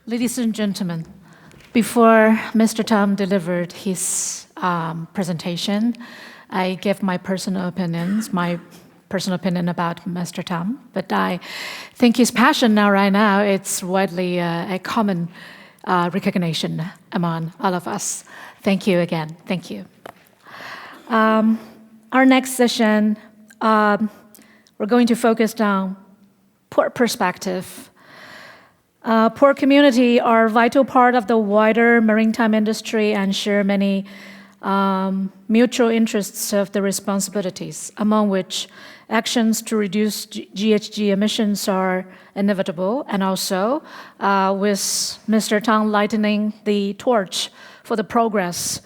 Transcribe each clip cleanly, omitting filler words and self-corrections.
Ladies and gentlemen, before Mr. Tom delivered his presentation, I gave my personal opinion about Mr. Tom, but I think his passion right now, it's widely a common recognition among all of us. Thank you again. Thank you. Our next session, we're going to focus on port perspective. Port community are a vital part of the wider maritime industry and share many mutual interests of the responsibilities, among which actions to reduce GHG emissions are inevitable, and also with Mr. Tang lighting the torch for the progress,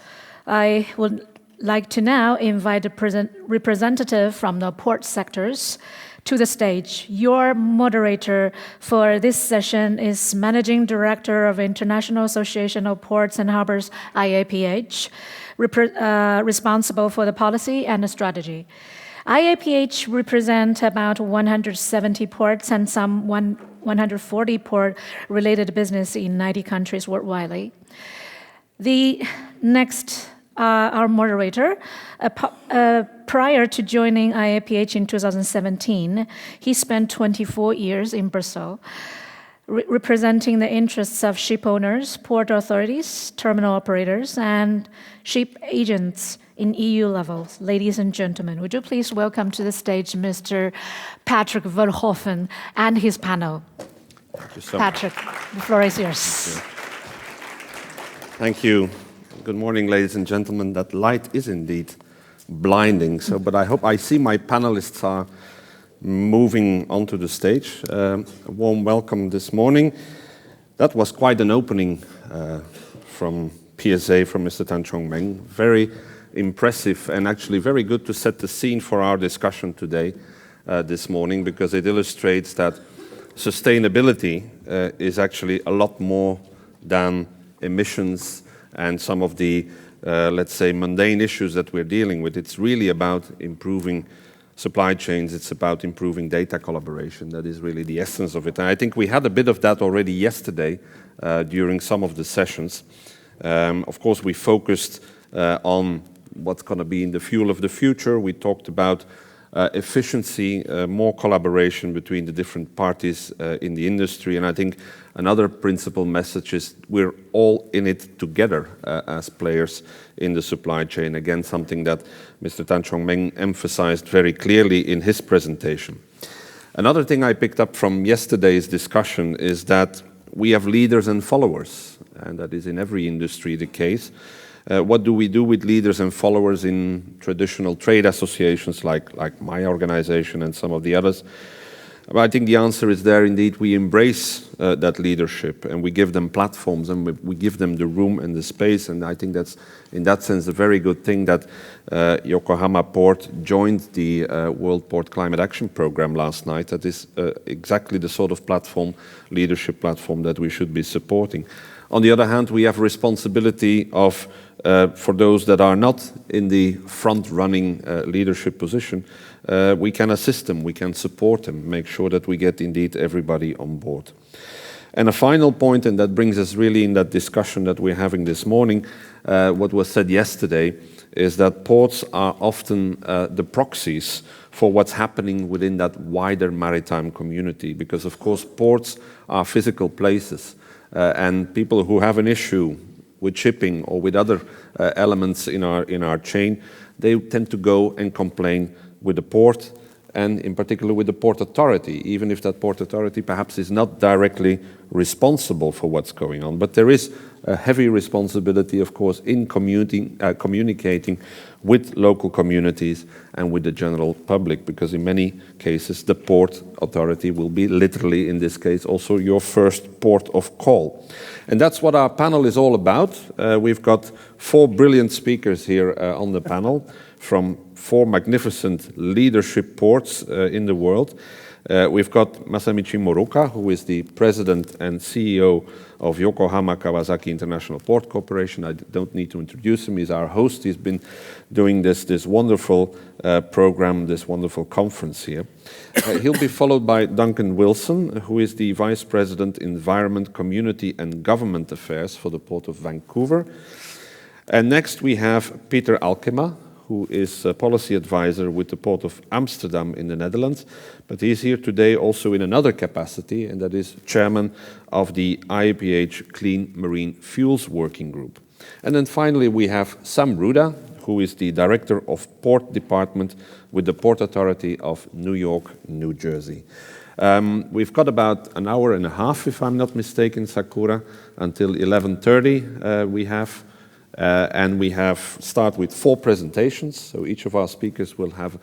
I would like to now invite a representative from the port sectors to the stage. Your moderator for this session is Managing Director of International Association of Ports and Harbors, IAPH, responsible for the policy and the strategy. IAPH represents about 170 ports and some 140 port-related business in 90 countries worldwide. The next, our moderator, prior to joining IAPH in 2017, he spent 24 years in Brussels, representing the interests of ship owners, port authorities, terminal operators, and ship agents in EU levels. Ladies and gentlemen, would you please welcome to the stage Mr. Patrick Verhoeven and his panel. Thank you so Patrick, the floor is yours. Thank you. Good morning, ladies and gentlemen. That light is indeed blinding, but I hope I see my panelists are moving onto the stage. A warm welcome this morning. That was quite an opening from PSA, from Mr. Tan Chong Meng. Very impressive and actually very good to set the scene for our discussion today, this morning, because it illustrates that sustainability is actually a lot more than emissions and some of the, let's say, mundane issues that we're dealing with. It's really about improving supply chains. It's about improving data collaboration. That is really the essence of it. And I think we had a bit of that already yesterday during some of the sessions. Of course, we focused on what's going to be in the fuel of the future. We talked about efficiency, more collaboration between the different parties in the industry. And I think another principal message is we're all in it together as players in the supply chain. Again, something that Mr. Tan Chong Meng emphasized very clearly in his presentation. Another thing I picked up from yesterday's discussion is that we have leaders and followers, and that is in every industry the case. What do we do with leaders and followers in traditional trade associations like my organization and some of the others? I think the answer is there indeed. We embrace that leadership and we give them platforms and we give them the room and the space. And I think that's, in that sense, a very good thing that Yokohama Port joined the World Port Climate Action Program last night. That is exactly the sort of platform, leadership platform, that we should be supporting. On the other hand, we have responsibility of, for those that are not in the front-running leadership position, we can assist them, we can support them, make sure that we get indeed everybody on board. And a final point, and that brings us really in that discussion that we're having this morning, what was said yesterday, is that ports are often the proxies for what's happening within that wider maritime community, because of course ports are physical places. And people who have an issue with shipping or with other elements in our chain, they tend to go and complain with the port, and in particular with the port authority, even if that port authority perhaps is not directly responsible for what's going on. But there is a heavy responsibility, of course, in communicating with local communities and with the general public, because in many cases the port authority will be literally, in this case, also your first port of call. And that's what our panel is all about. We've got 4 brilliant speakers here on the panel. from 4 magnificent leadership ports in the world. We've got Masamichi Morooka, who is the president and CEO of Yokohama Kawasaki International Port Corporation. I don't need to introduce him. He's our host. He's been doing this wonderful program, this wonderful conference here. He'll be followed by Duncan Wilson, who is the Vice President, Environment, Community and Government Affairs for the Port of Vancouver. And next we have Peter Alkema, who is a policy advisor with the Port of Amsterdam in the Netherlands. But he's here today also in another capacity, and that is chairman of the IAPH Clean Marine Fuels Working Group. And then finally we have Sam Ruda, who is the Director of Port Department with the Port Authority of New York, New Jersey. We've got about an hour and a half, if I'm not mistaken, Sakura, until 11:30 we have. And we start with 4 presentations, so each of our speakers will have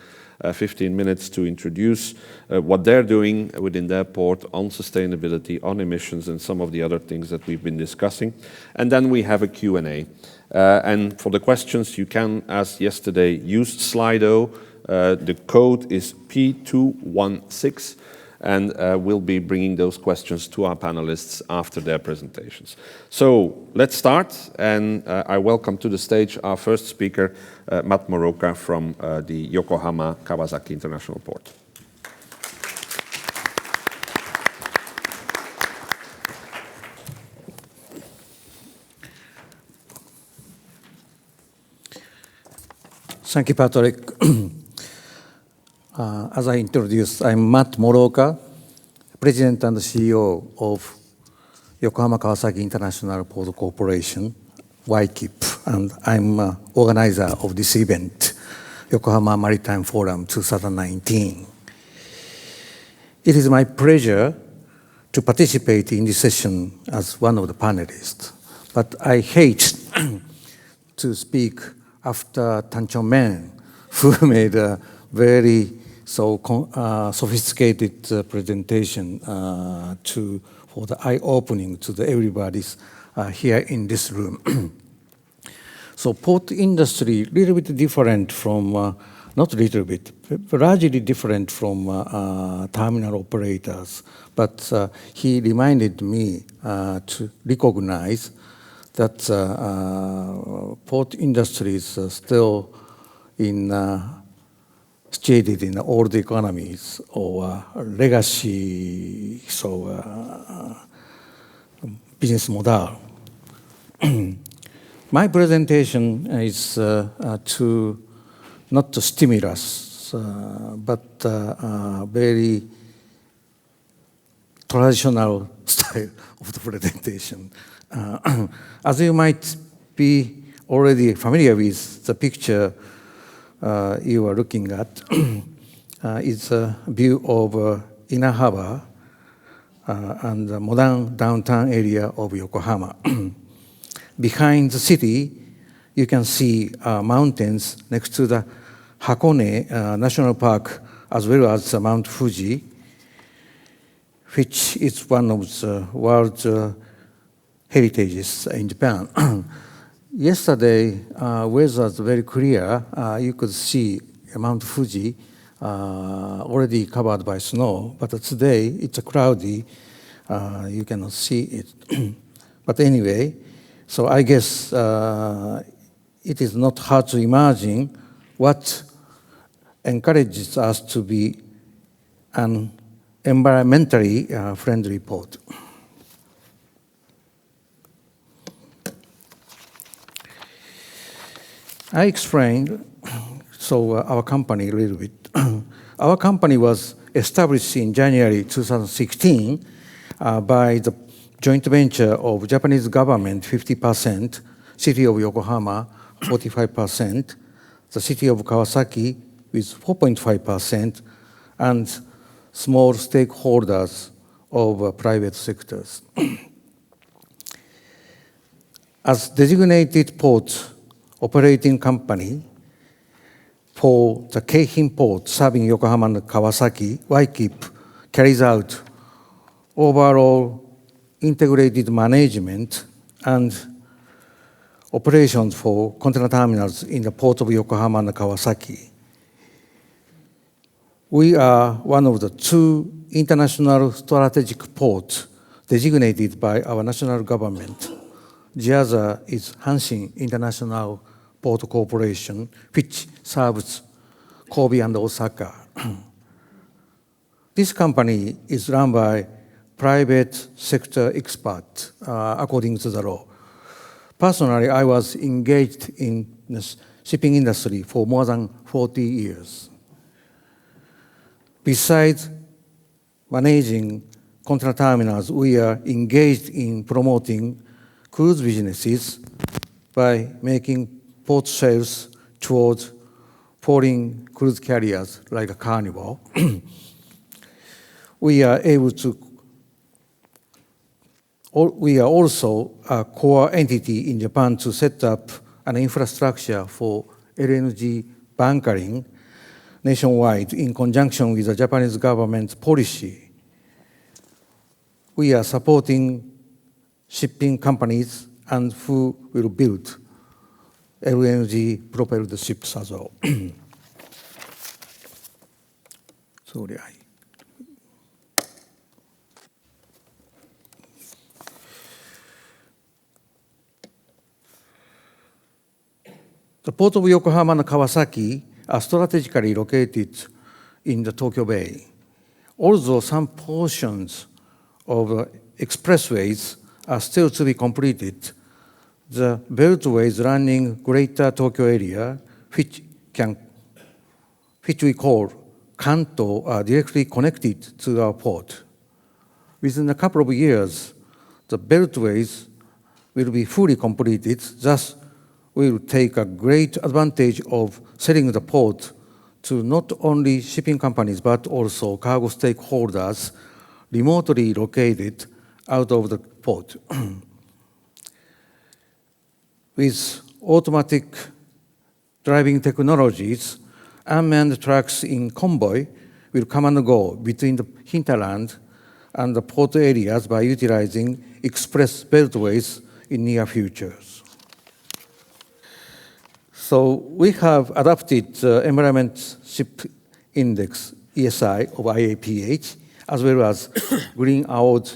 15 minutes to introduce what they're doing within their port on sustainability, on emissions, and some of the other things that we've been discussing. And then we have a Q&A. And for the questions, you can, as yesterday, use Slido. The code is P216. And we'll be bringing those questions to our panelists after their presentations. So let's start, and I welcome to the stage our first speaker, Matt Morooka from the Yokohama Kawasaki International Port. Thank you, Patrick. As I introduced, I'm Matt Morooka, President and CEO of Yokohama Kawasaki International Port Corporation, YKIP, and I'm organizer of this event, Yokohama Maritime Forum 2019. It is my pleasure to participate in this session as one of the panelists, but I hate to speak after Tan Chong Men, who made a very sophisticated presentation for the eye-opening to everybody's here in this room. So port industry, little bit different from, not little bit, largely different from terminal operators. But he reminded me to recognize that port industry is still situated in old economies or legacy business model. My presentation is not to stimulus, but very traditional style of the presentation. As you might be already familiar with the picture you are looking at, is a view of Inner Harbor and the modern downtown area of Yokohama. Behind the city, you can see mountains next to the Hakone National Park, as well as Mount Fuji, which is one of the world's heritages in Japan. Yesterday, weather was very clear. You could see Mount Fuji already covered by snow, but today it's cloudy. You cannot see it. But anyway, so I guess it is not hard to imagine what encourages us to be an environmentally friendly port. I explained our company a little bit. Our company was established in January 2016 by the joint venture of Japanese government 50%, city of Yokohama 45%, the city of Kawasaki with 4.5%, and small stakeholders of private sectors. As designated port operating company for the Keihin port serving Yokohama and Kawasaki, YKIP carries out overall integrated management and operations for container terminals in the port of Yokohama and Kawasaki. We are one of the 2 international strategic ports designated by our national government. The other is Hanshin International Port Corporation, which serves Kobe and Osaka. This company is run by private sector experts, according to the law. Personally, I was engaged in the shipping industry for more than 40 years. Besides managing container terminals, we are engaged in promoting cruise businesses by making port sales towards foreign cruise carriers like a Carnival. We are also a core entity in Japan to set up an infrastructure for LNG bunkering nationwide in conjunction with the Japanese government's policy. We are supporting shipping companies and who will build LNG propelled ships as well. Sorry. The port of Yokohama and Kawasaki are strategically located in the Tokyo Bay. Although some portions of expressways are still to be completed, the beltways running Greater Tokyo area, which we call Kanto, are directly connected to our port. Within a couple of years, the beltways will be fully completed. Thus, we will take a great advantage of selling the port to not only shipping companies but also cargo stakeholders remotely located out of the port. With automatic driving technologies, unmanned trucks in convoy will come and go between the hinterland and the port areas by utilizing express beltways in near futures. So we have adopted the Environment Ship Index, ESI, of IAPH, as well as Green Award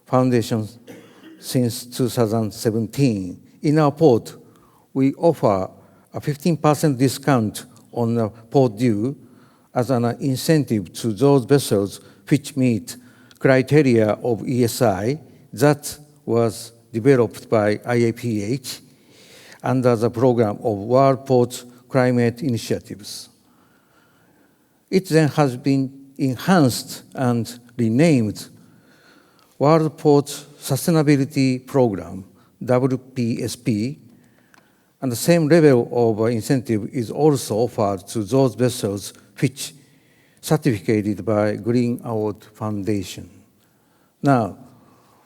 Foundation since 2017. In our port, we offer a 15% discount on the port due as an incentive to those vessels which meet criteria of ESI that was developed by IAPH under the program of World Port Climate Initiatives. It then has been enhanced and renamed World Port Sustainability Program, WPSP, and the same level of incentive is also offered to those vessels which certificated by Green Award Foundation. Now,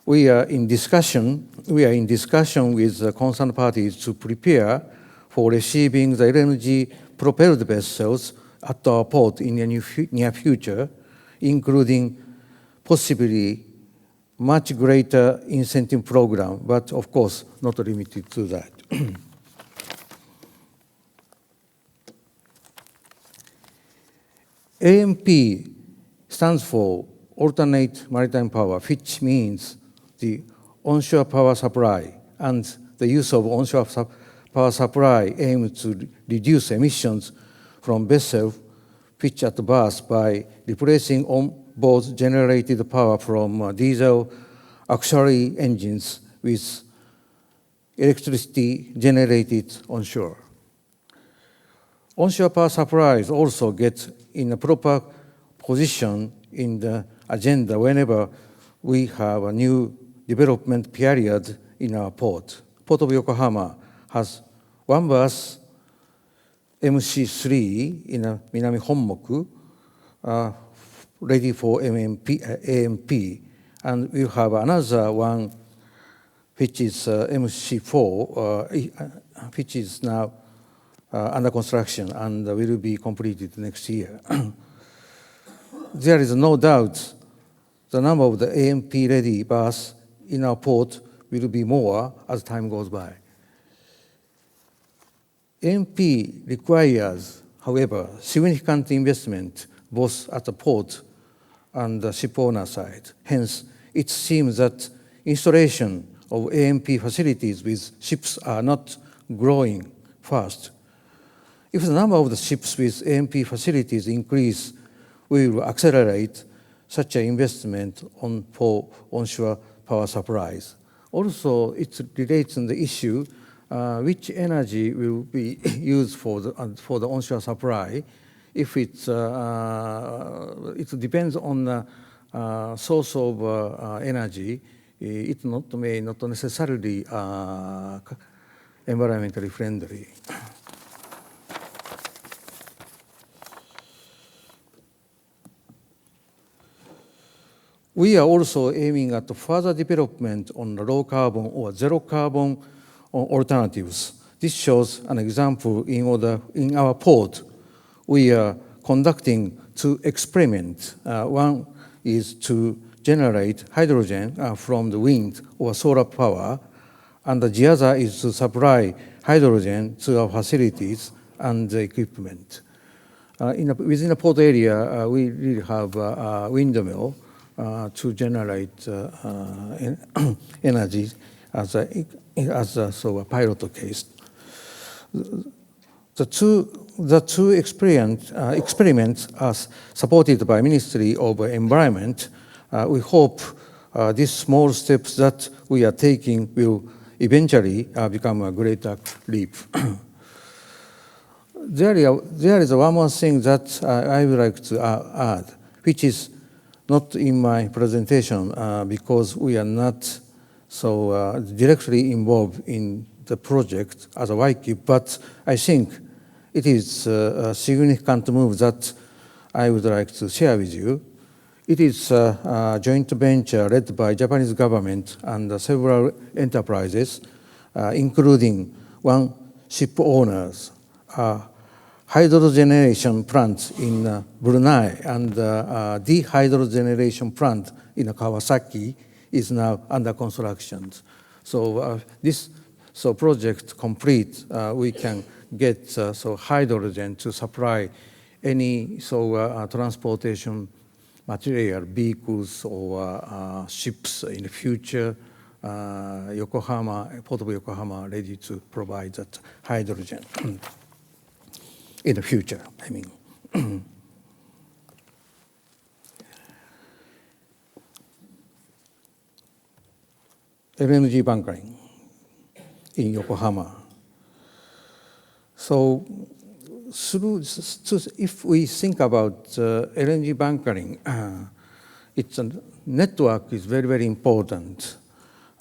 we are in discussion with the concerned parties to prepare for receiving the LNG propelled vessels at our port in the near future, including possibly much greater incentive program, but of course not limited to that. AMP stands for Alternate Maritime Power, which means the onshore power supply, and the use of onshore power supply aims to reduce emissions from vessels which at berth by replacing onboard generated power from diesel auxiliary engines with electricity generated onshore. Onshore power supplies also get in a proper position in the agenda whenever we have a new development period in our port. Port of Yokohama has one berth, MC3 in Minami Honmoku, ready for AMP, and we'll have another one which is MC4, which is now under construction and will be completed next year. There is no doubt the number of the AMP-ready berths in our port will be more as time goes by. AMP requires, however, significant investment both at the port and the ship owner side. Hence, it seems that installation of AMP facilities with ships are not growing fast. If the number of the ships with AMP facilities increase, we will accelerate such an investment for onshore power supplies. Also, it relates to the issue which energy will be used for the onshore supply. If it's, it depends on the source of energy, it may not necessarily environmentally friendly. We are also aiming at further development on low carbon or zero carbon alternatives. This shows an example in our port. We are conducting 2 experiments. One is to generate hydrogen from the wind or solar power, and the other is to supply hydrogen to our facilities and the equipment. Within the port area, we really have a windmill to generate energy as a pilot case. The two experiments are supported by Ministry of Environment. We hope these small steps that we are taking will eventually become a greater leap. There is one more thing that I would like to add, which is not in my presentation because we are not so directly involved in the project as a YKIP, but I think it is a significant move that I would like to share with you. It is a joint venture led by Japanese government and several enterprises, including one ship owners, hydrogeneration plant in Brunei and dehydrogeneration plant in Kawasaki is now under construction. So this project complete, we can get hydrogen to supply any transportation material, vehicles or ships in the future. Yokohama, Port of Yokohama, ready to provide that hydrogen in the future, I mean. LNG bunkering in Yokohama. So if we think about LNG bunkering, its a network is very, very important.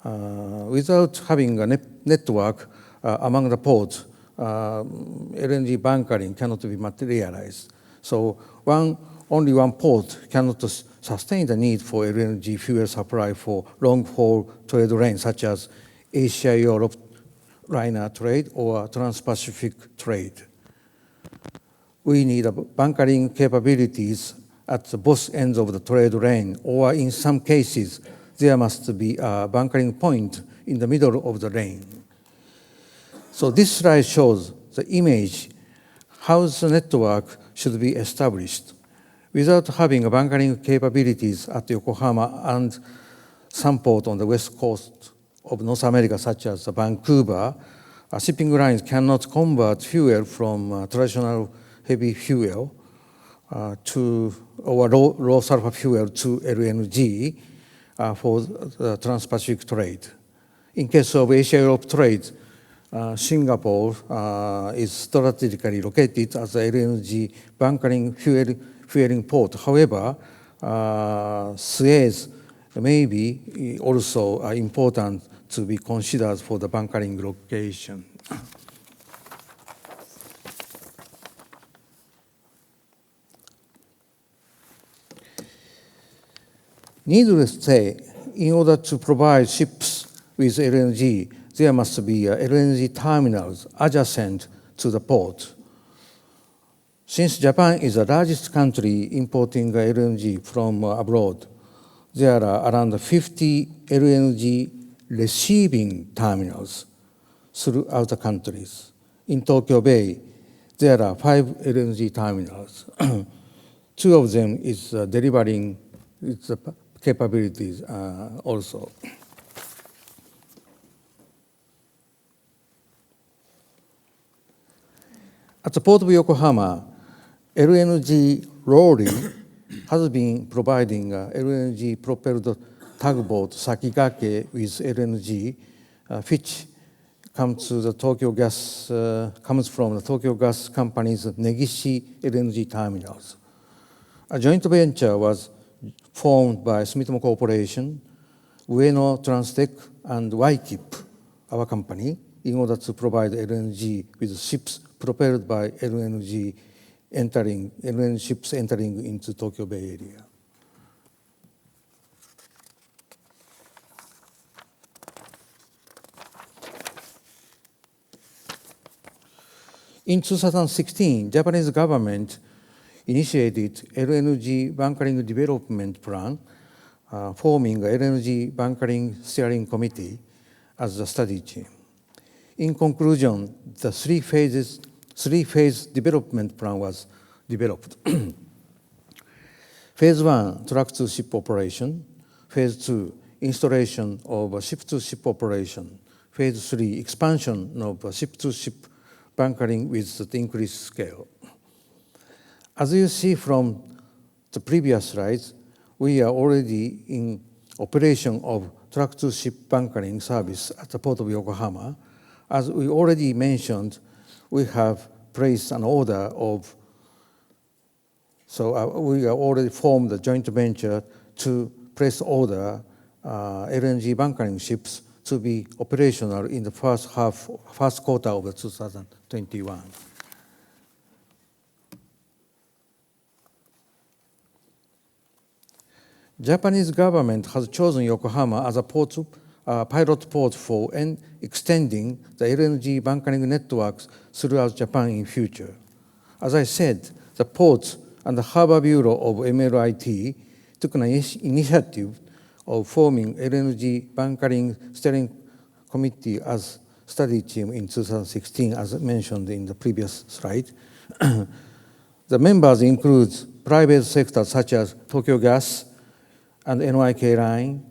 Without having a network among the ports, LNG bunkering cannot be materialized. So only one port cannot sustain the need for LNG fuel supply for long-haul trade lanes such as Asia-Europe liner trade or Trans-Pacific trade. We need bunkering capabilities at both ends of the trade lane, or in some cases, there must be a bunkering point in the middle of the lane. So this slide shows the image, how the network should be established. Without having bunkering capabilities at Yokohama and some port on the west coast of North America, such as Vancouver, shipping lines cannot convert fuel from traditional heavy fuel or low sulfur fuel to LNG for the Trans-Pacific trade. In case of Asia-Europe trade, Singapore is strategically located as a LNG bunkering fueling port. However, Suez may be also important to be considered for the bunkering location. Needless to say, in order to provide ships with LNG, there must be LNG terminals adjacent to the port. Since Japan is the largest country importing LNG from abroad, there are around 50 LNG receiving terminals throughout the countries. In Tokyo Bay, there are 5 LNG terminals. 2 of them is delivering its capabilities also. At the Port of Yokohama, LNG Lorry has been providing LNG-propelled tugboat Sakigake with LNG, which comes from the Tokyo Gas Company's Negishi LNG terminals. A joint venture was formed by Sumitomo Corporation, Ueno Transtech, and YKIP, our company, in order to provide LNG with ships propelled by LNG ships entering into Tokyo Bay area. In 2016, Japanese government initiated LNG bunkering development plan, forming a LNG bunkering steering committee as the study team. In conclusion, the three-phase development plan was developed. Phase 1, truck-to-ship operation. Phase 2, installation of ship-to-ship operation. Phase 3, expansion of ship-to-ship bunkering with the increased scale. As you see from the previous slides, we are already in operation of truck-to-ship bunkering service at the Port of Yokohama. As we already mentioned, we have placed an order of, we have already formed a joint venture to place order LNG bunkering ships to be operational in the first quarter of 2021. Japanese government has chosen Yokohama as a pilot port for extending the LNG bunkering networks throughout Japan in future. As I said, the Port and the Harbor Bureau of MLIT took an initiative of forming LNG bunkering steering committee as study team in 2016, as mentioned in the previous slide. The members include private sectors such as Tokyo Gas and NYK Line,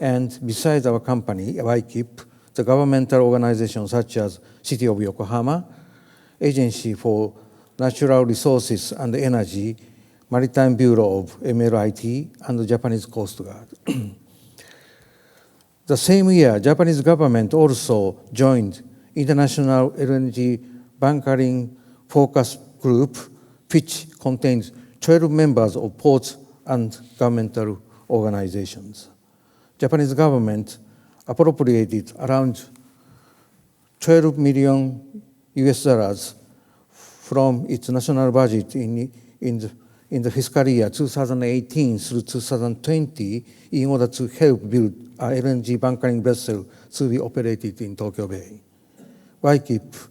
and besides our company, YKIP, the governmental organizations such as City of Yokohama, Agency for Natural Resources and Energy, Maritime Bureau of MLIT, and the Japanese Coast Guard. The same year, Japanese government also joined International LNG Bunkering Focus Group, which contains 12 members of ports and governmental organizations. Japanese government appropriated around $12 million from its national budget in the fiscal year 2018 through 2020 in order to help build an LNG bunkering vessel to be operated in Tokyo Bay. YKIP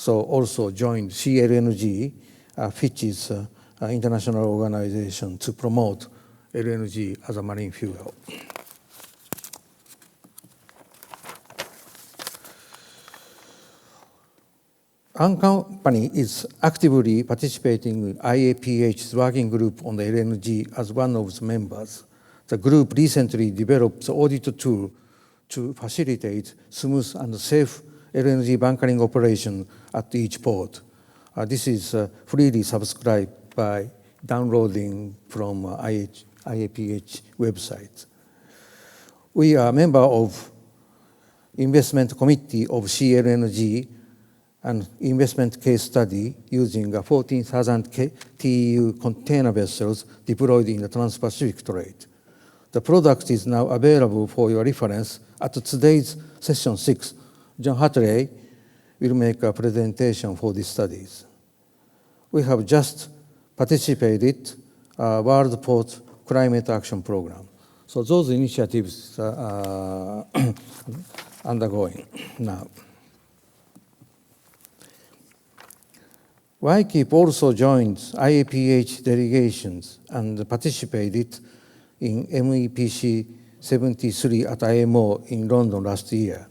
also joined CLNG, which is an international organization to promote LNG as a marine fuel. Our company is actively participating in IAPH's working group on the LNG as one of its members. The group recently developed the audit tool to facilitate smooth and safe LNG bunkering operation at each port. This is freely subscribed by downloading from IAPH website. We are a member of investment committee of CLNG, an investment case study using 14,000 TEU container vessels deployed in the Trans-Pacific trade. The product is now available for your reference at today's session 6. John Hatley will make a presentation for these studies. We have just participated World Port Climate Action Program. So those initiatives are undergoing now. YKIP also joined IAPH delegations and participated in MEPC 73 at IMO in London last year.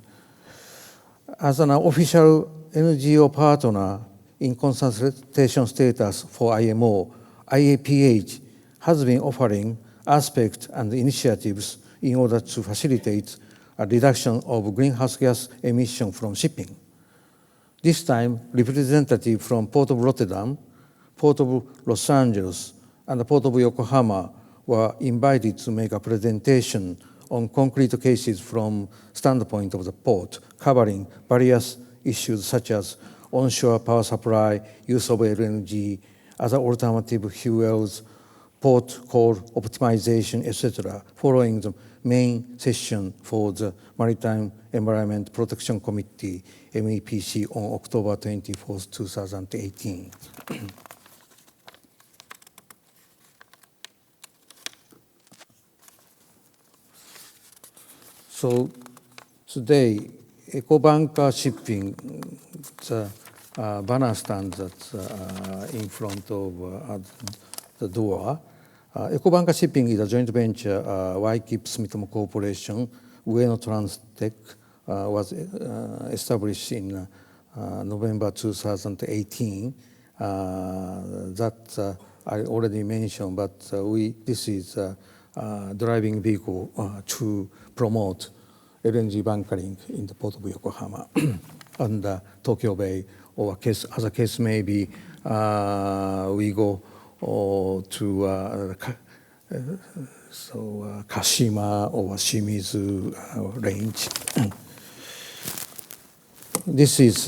As an official NGO partner in consultation status for IMO, IAPH has been offering aspects and initiatives in order to facilitate a reduction of greenhouse gas emission from shipping. This time, representatives from Port of Rotterdam, Port of Los Angeles, and the Port of Yokohama were invited to make a presentation on concrete cases from standpoint of the port, covering various issues such as onshore power supply, use of LNG, other alternative fuels, port coal optimization, etc., following the main session for the Maritime Environment Protection Committee, MEPC, on October 24, 2018. So today, EcoBanker Shipping, the banner stand that's in front of the door. EcoBanker Shipping is a joint venture, YKIP Sumitomo Corporation, Ueno Transtech, was established in November 2018. That I already mentioned, but this is a driving vehicle to promote LNG bunkering in the Port of Yokohama and Tokyo Bay, or as a case may be, we go to Kashima or Shimizu range. This is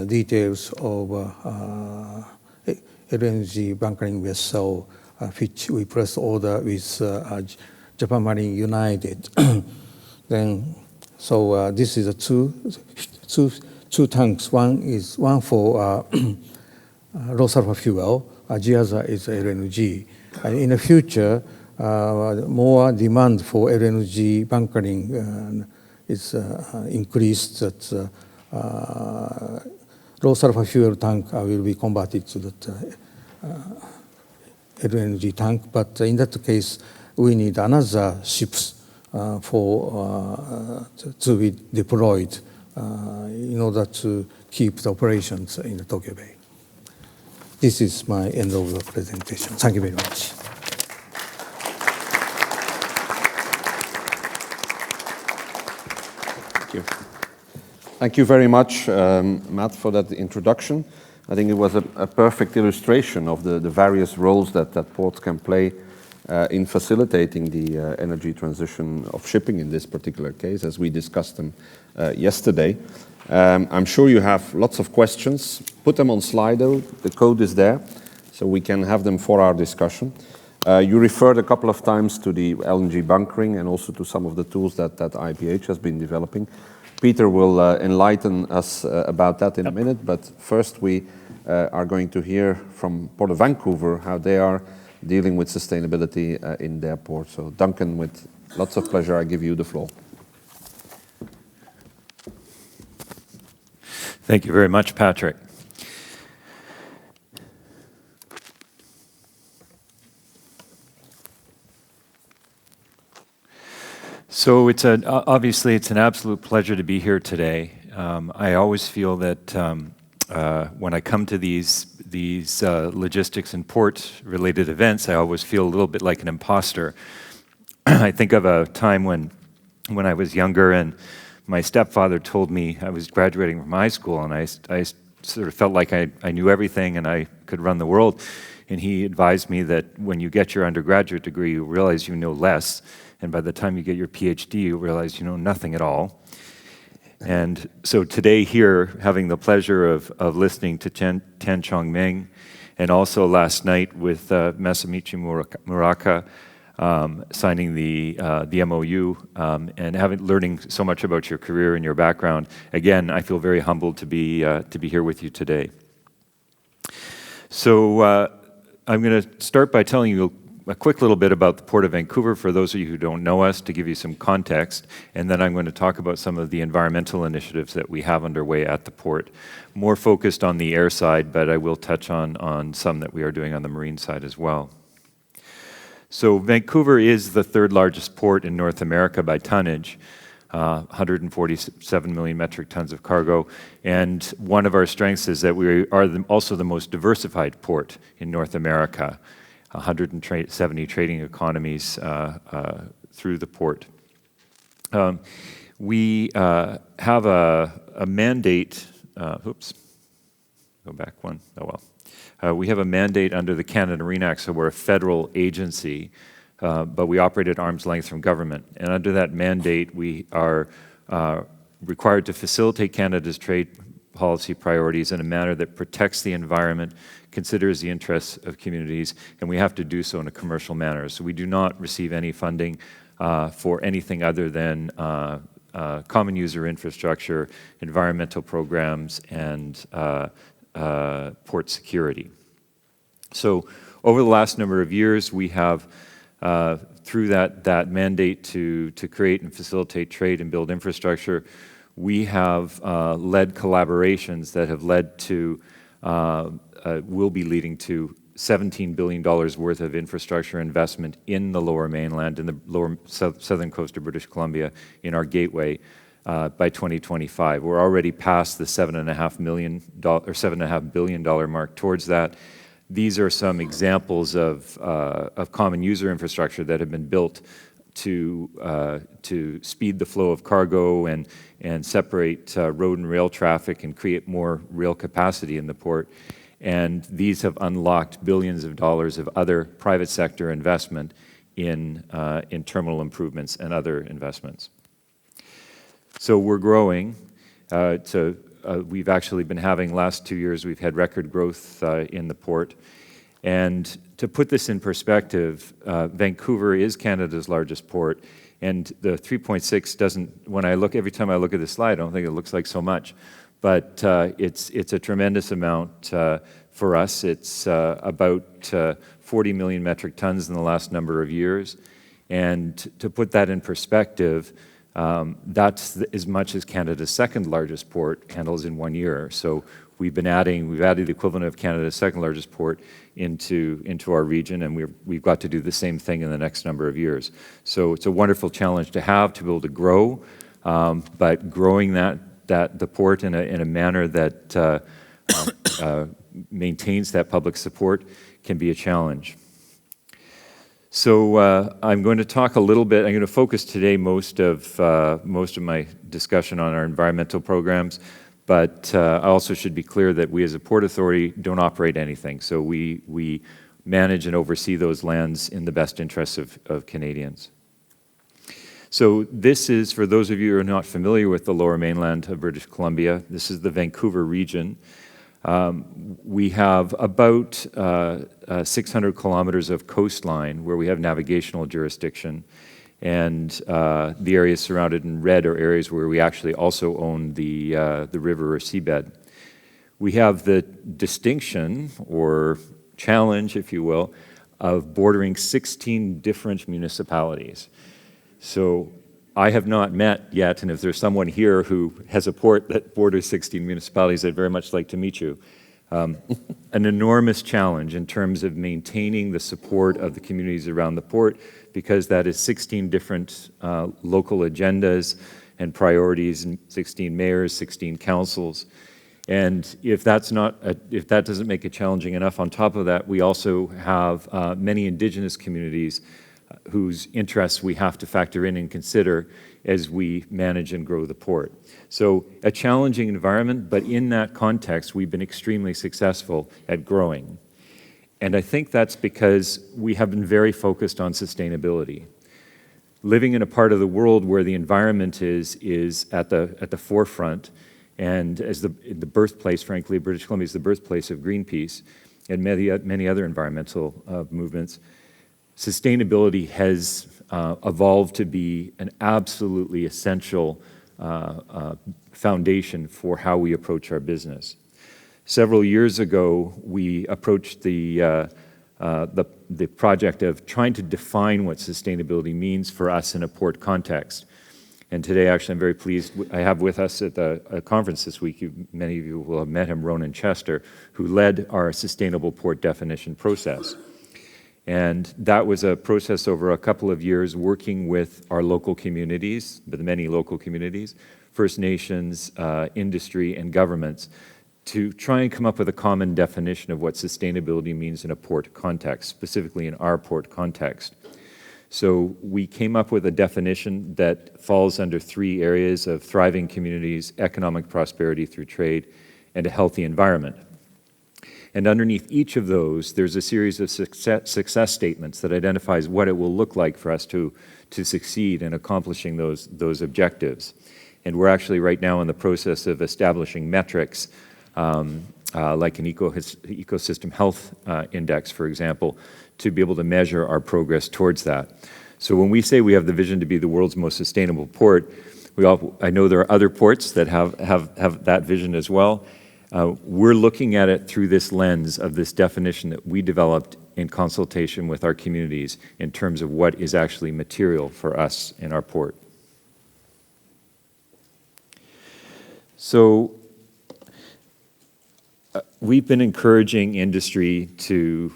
details of LNG bunkering vessel which we pressed order with Japan Marine United. Then, so this is two tanks. One for low sulfur fuel. The other is LNG. In the future, more demand for LNG bunkering is increased. That low sulfur fuel tank will be converted to that LNG tank. But in that case, we need another ships to be deployed in order to keep the operations in the Tokyo Bay. This is my end of the presentation. Thank you very much. Thank you. Thank you very much, Matt, for that introduction. I think it was a perfect illustration of the various roles that ports can play in facilitating the energy transition of shipping in this particular case, as we discussed them yesterday. I'm sure you have lots of questions. Put them on Slido. The code is there, so we can have them for our discussion. You referred a couple of times to the LNG bunkering and also to some of the tools that IAPH has been developing. Peter will enlighten us about that in a minute, but first we are going to hear from Port of Vancouver how they are dealing with sustainability in their port. So Duncan, with lots of pleasure, I give you the floor. Thank you very much, Patrick. So obviously it's an absolute pleasure to be here today. I always feel that when I come to these logistics and port-related events, I always feel a little bit like an imposter. I think of a time when I was younger and my stepfather told me I was graduating from high school, and I sort of felt like I knew everything and I could run the world. And he advised me that when you get your undergraduate degree, you realize you know less, and by the time you get your PhD, you realize you know nothing at all. And so today here, having the pleasure of listening to Tan Chongming, and also last night with Masamichi Morooka, signing the MOU, and learning so much about your career and your background. Again, I feel very humbled to be here with you today. So I'm going to start by telling you a quick little bit about the Port of Vancouver for those of you who don't know us, to give you some context, and then I'm going to talk about some of the environmental initiatives that we have underway at the port. More focused on the air side, but I will touch on some that we are doing on the marine side as well. So Vancouver is the third largest port in North America by tonnage, 147 million metric tons of cargo. And one of our strengths is that we are also the most diversified port in North America, 170 trading economies through the port. We have a mandate, oops, go back one, oh well. We have a mandate under the Canada Marine Act, so we're a federal agency, but we operate at arm's length from government. And under that mandate, we are required to facilitate Canada's trade policy priorities in a manner that protects the environment, considers the interests of communities, and we have to do so in a commercial manner. So we do not receive any funding for anything other than common user infrastructure, environmental programs, and port security. So over the last number of years, we have, through that mandate to create and facilitate trade and build infrastructure, we have led collaborations that have led to, will be leading to $17 billion worth of infrastructure investment in the Lower Mainland, in the lower southern coast of British Columbia, in our gateway by 2025. We're already past the $7.5 billion mark towards that. These are some examples of common user infrastructure that have been built to speed the flow of cargo and separate road and rail traffic and create more rail capacity in the port. And these have unlocked billions of dollars of other private sector investment in terminal improvements and other investments. So we're growing. We've actually been having, last 2 years, we've had record growth in the port. And to put this in perspective, Vancouver is Canada's largest port, and the 3.6 doesn't, every time I look at this slide, I don't think it looks like so much. But it's a tremendous amount for us. It's about 40 million metric tons in the last number of years. And to put that in perspective, that's as much as Canada's second largest port handles in 1 year. So we've added the equivalent of Canada's second largest port into our region, and we've got to do the same thing in the next number of years. So it's a wonderful challenge to have, to be able to grow, but growing the port in a manner that maintains that public support can be a challenge. So I'm going to talk a little bit. I'm going to focus today most of my discussion on our environmental programs, but I also should be clear that we as a port authority don't operate anything. So we manage and oversee those lands in the best interests of Canadians. So this is, for those of you who are not familiar with the Lower Mainland of British Columbia, this is the Vancouver region. We have about 600 kilometers of coastline where we have navigational jurisdiction, and the areas surrounded in red are areas where we actually also own the river or seabed. We have the distinction, or challenge, if you will, of bordering 16 different municipalities. So I have not met yet, and if there's someone here who has a port that borders 16 municipalities, I'd very much like to meet you. An enormous challenge in terms of maintaining the support of the communities around the port, because that is 16 different local agendas and priorities, and 16 mayors, 16 councils. And if that doesn't make it challenging enough, on top of that, we also have many Indigenous communities whose interests we have to factor in and consider as we manage and grow the port. So a challenging environment, but in that context, we've been extremely successful at growing. And I think that's because we have been very focused on sustainability. Living in a part of the world where the environment is at the forefront, and as the birthplace, frankly, British Columbia is the birthplace of Greenpeace and many other environmental movements, sustainability has evolved to be an absolutely essential foundation for how we approach our business. Several years ago, we approached the project of trying to define what sustainability means for us in a port context. And today, actually, I'm very pleased. I have with us at a conference this week, many of you will have met him, Ronan Chester, who led our sustainable port definition process. And that was a process over a couple of years working with our local communities, the many local communities, First Nations, industry, and governments to try and come up with a common definition of what sustainability means in a port context, specifically in our port context. So we came up with a definition that falls under 3 areas of thriving communities, economic prosperity through trade, and a healthy environment. And underneath each of those, there's a series of success statements that identifies what it will look like for us to succeed in accomplishing those objectives. And we're actually right now in the process of establishing metrics like an ecosystem health index, for example, to be able to measure our progress towards that. So when we say we have the vision to be the world's most sustainable port, I know there are other ports that have that vision as well. We're looking at it through this lens of this definition that we developed in consultation with our communities in terms of what is actually material for us in our port. So we've been encouraging industry to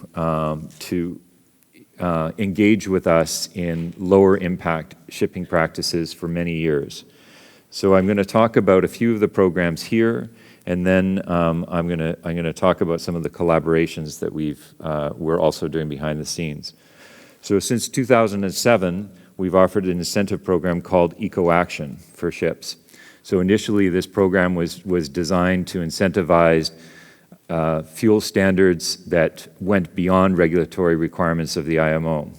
engage with us in lower impact shipping practices for many years. So I'm going to talk about a few of the programs here, and then I'm going to talk about some of the collaborations that we're also doing behind the scenes. So since 2007, we've offered an incentive program called Eco-Action for ships. So initially, this program was designed to incentivize fuel standards that went beyond regulatory requirements of the IMO.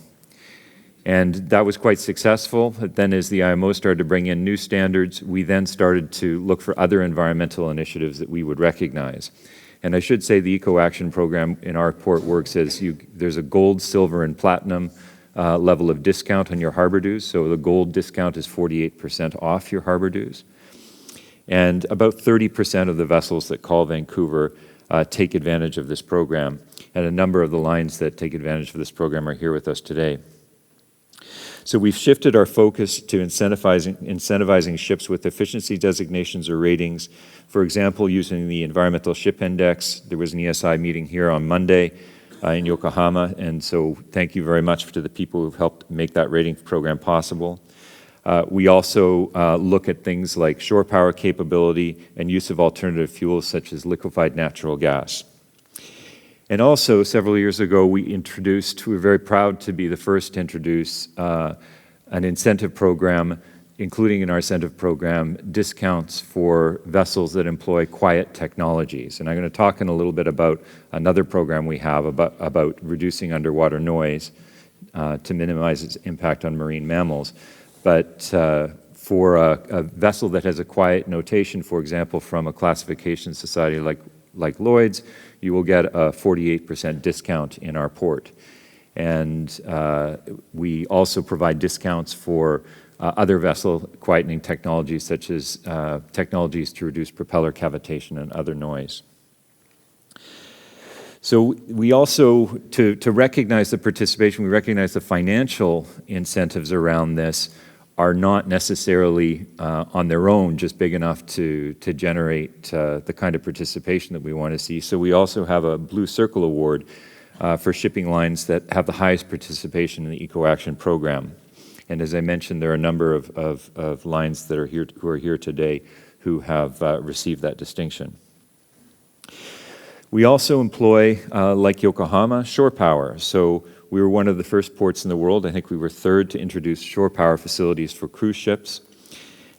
And that was quite successful. But then as the IMO started to bring in new standards, we then started to look for other environmental initiatives that we would recognize. And I should say the Eco-Action program in our port works as there's a gold, silver, and platinum level of discount on your harbor dues. So the gold discount is 48% off your harbor dues. And about 30% of the vessels that call Vancouver take advantage of this program. And a number of the lines that take advantage of this program are here with us today. So we've shifted our focus to incentivizing ships with efficiency designations or ratings. For example, using the Environmental Ship Index. There was an ESI meeting here on Monday in Yokohama, and so thank you very much to the people who've helped make that rating program possible. We also look at things like shore power capability and use of alternative fuels such as liquefied natural gas. And also, several years ago, we were very proud to be the first to introduce an incentive program, including in our incentive program, discounts for vessels that employ quiet technologies. And I'm going to talk in a little bit about another program we have about reducing underwater noise to minimize its impact on marine mammals. But for a vessel that has a quiet notation, for example, from a classification society like Lloyd's, you will get a 48% discount in our port. And we also provide discounts for other vessel quietening technologies, such as technologies to reduce propeller cavitation and other noise. So we also, to recognize the participation, we recognize the financial incentives around this are not necessarily on their own just big enough to generate the kind of participation that we want to see. So we also have a Blue Circle Award for shipping lines that have the highest participation in the Eco-Action program. And as I mentioned, there are a number of lines that are here who are here today who have received that distinction. We also employ, like Yokohama, shore power. So we were one of the first ports in the world. I think we were third to introduce shore power facilities for cruise ships.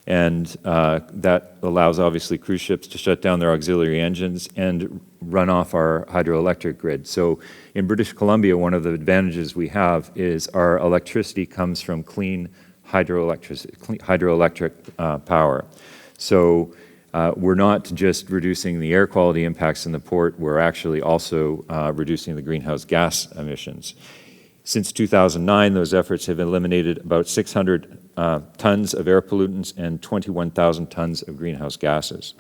And that allows, obviously, cruise ships to shut down their auxiliary engines and run off our hydroelectric grid. So in British Columbia, one of the advantages we have is our electricity comes from clean hydroelectric power. So we're not just reducing the air quality impacts in the port, we're actually also reducing the greenhouse gas emissions. Since 2009, those efforts have eliminated about 600 tons of air pollutants and 21,000 tons of greenhouse gases.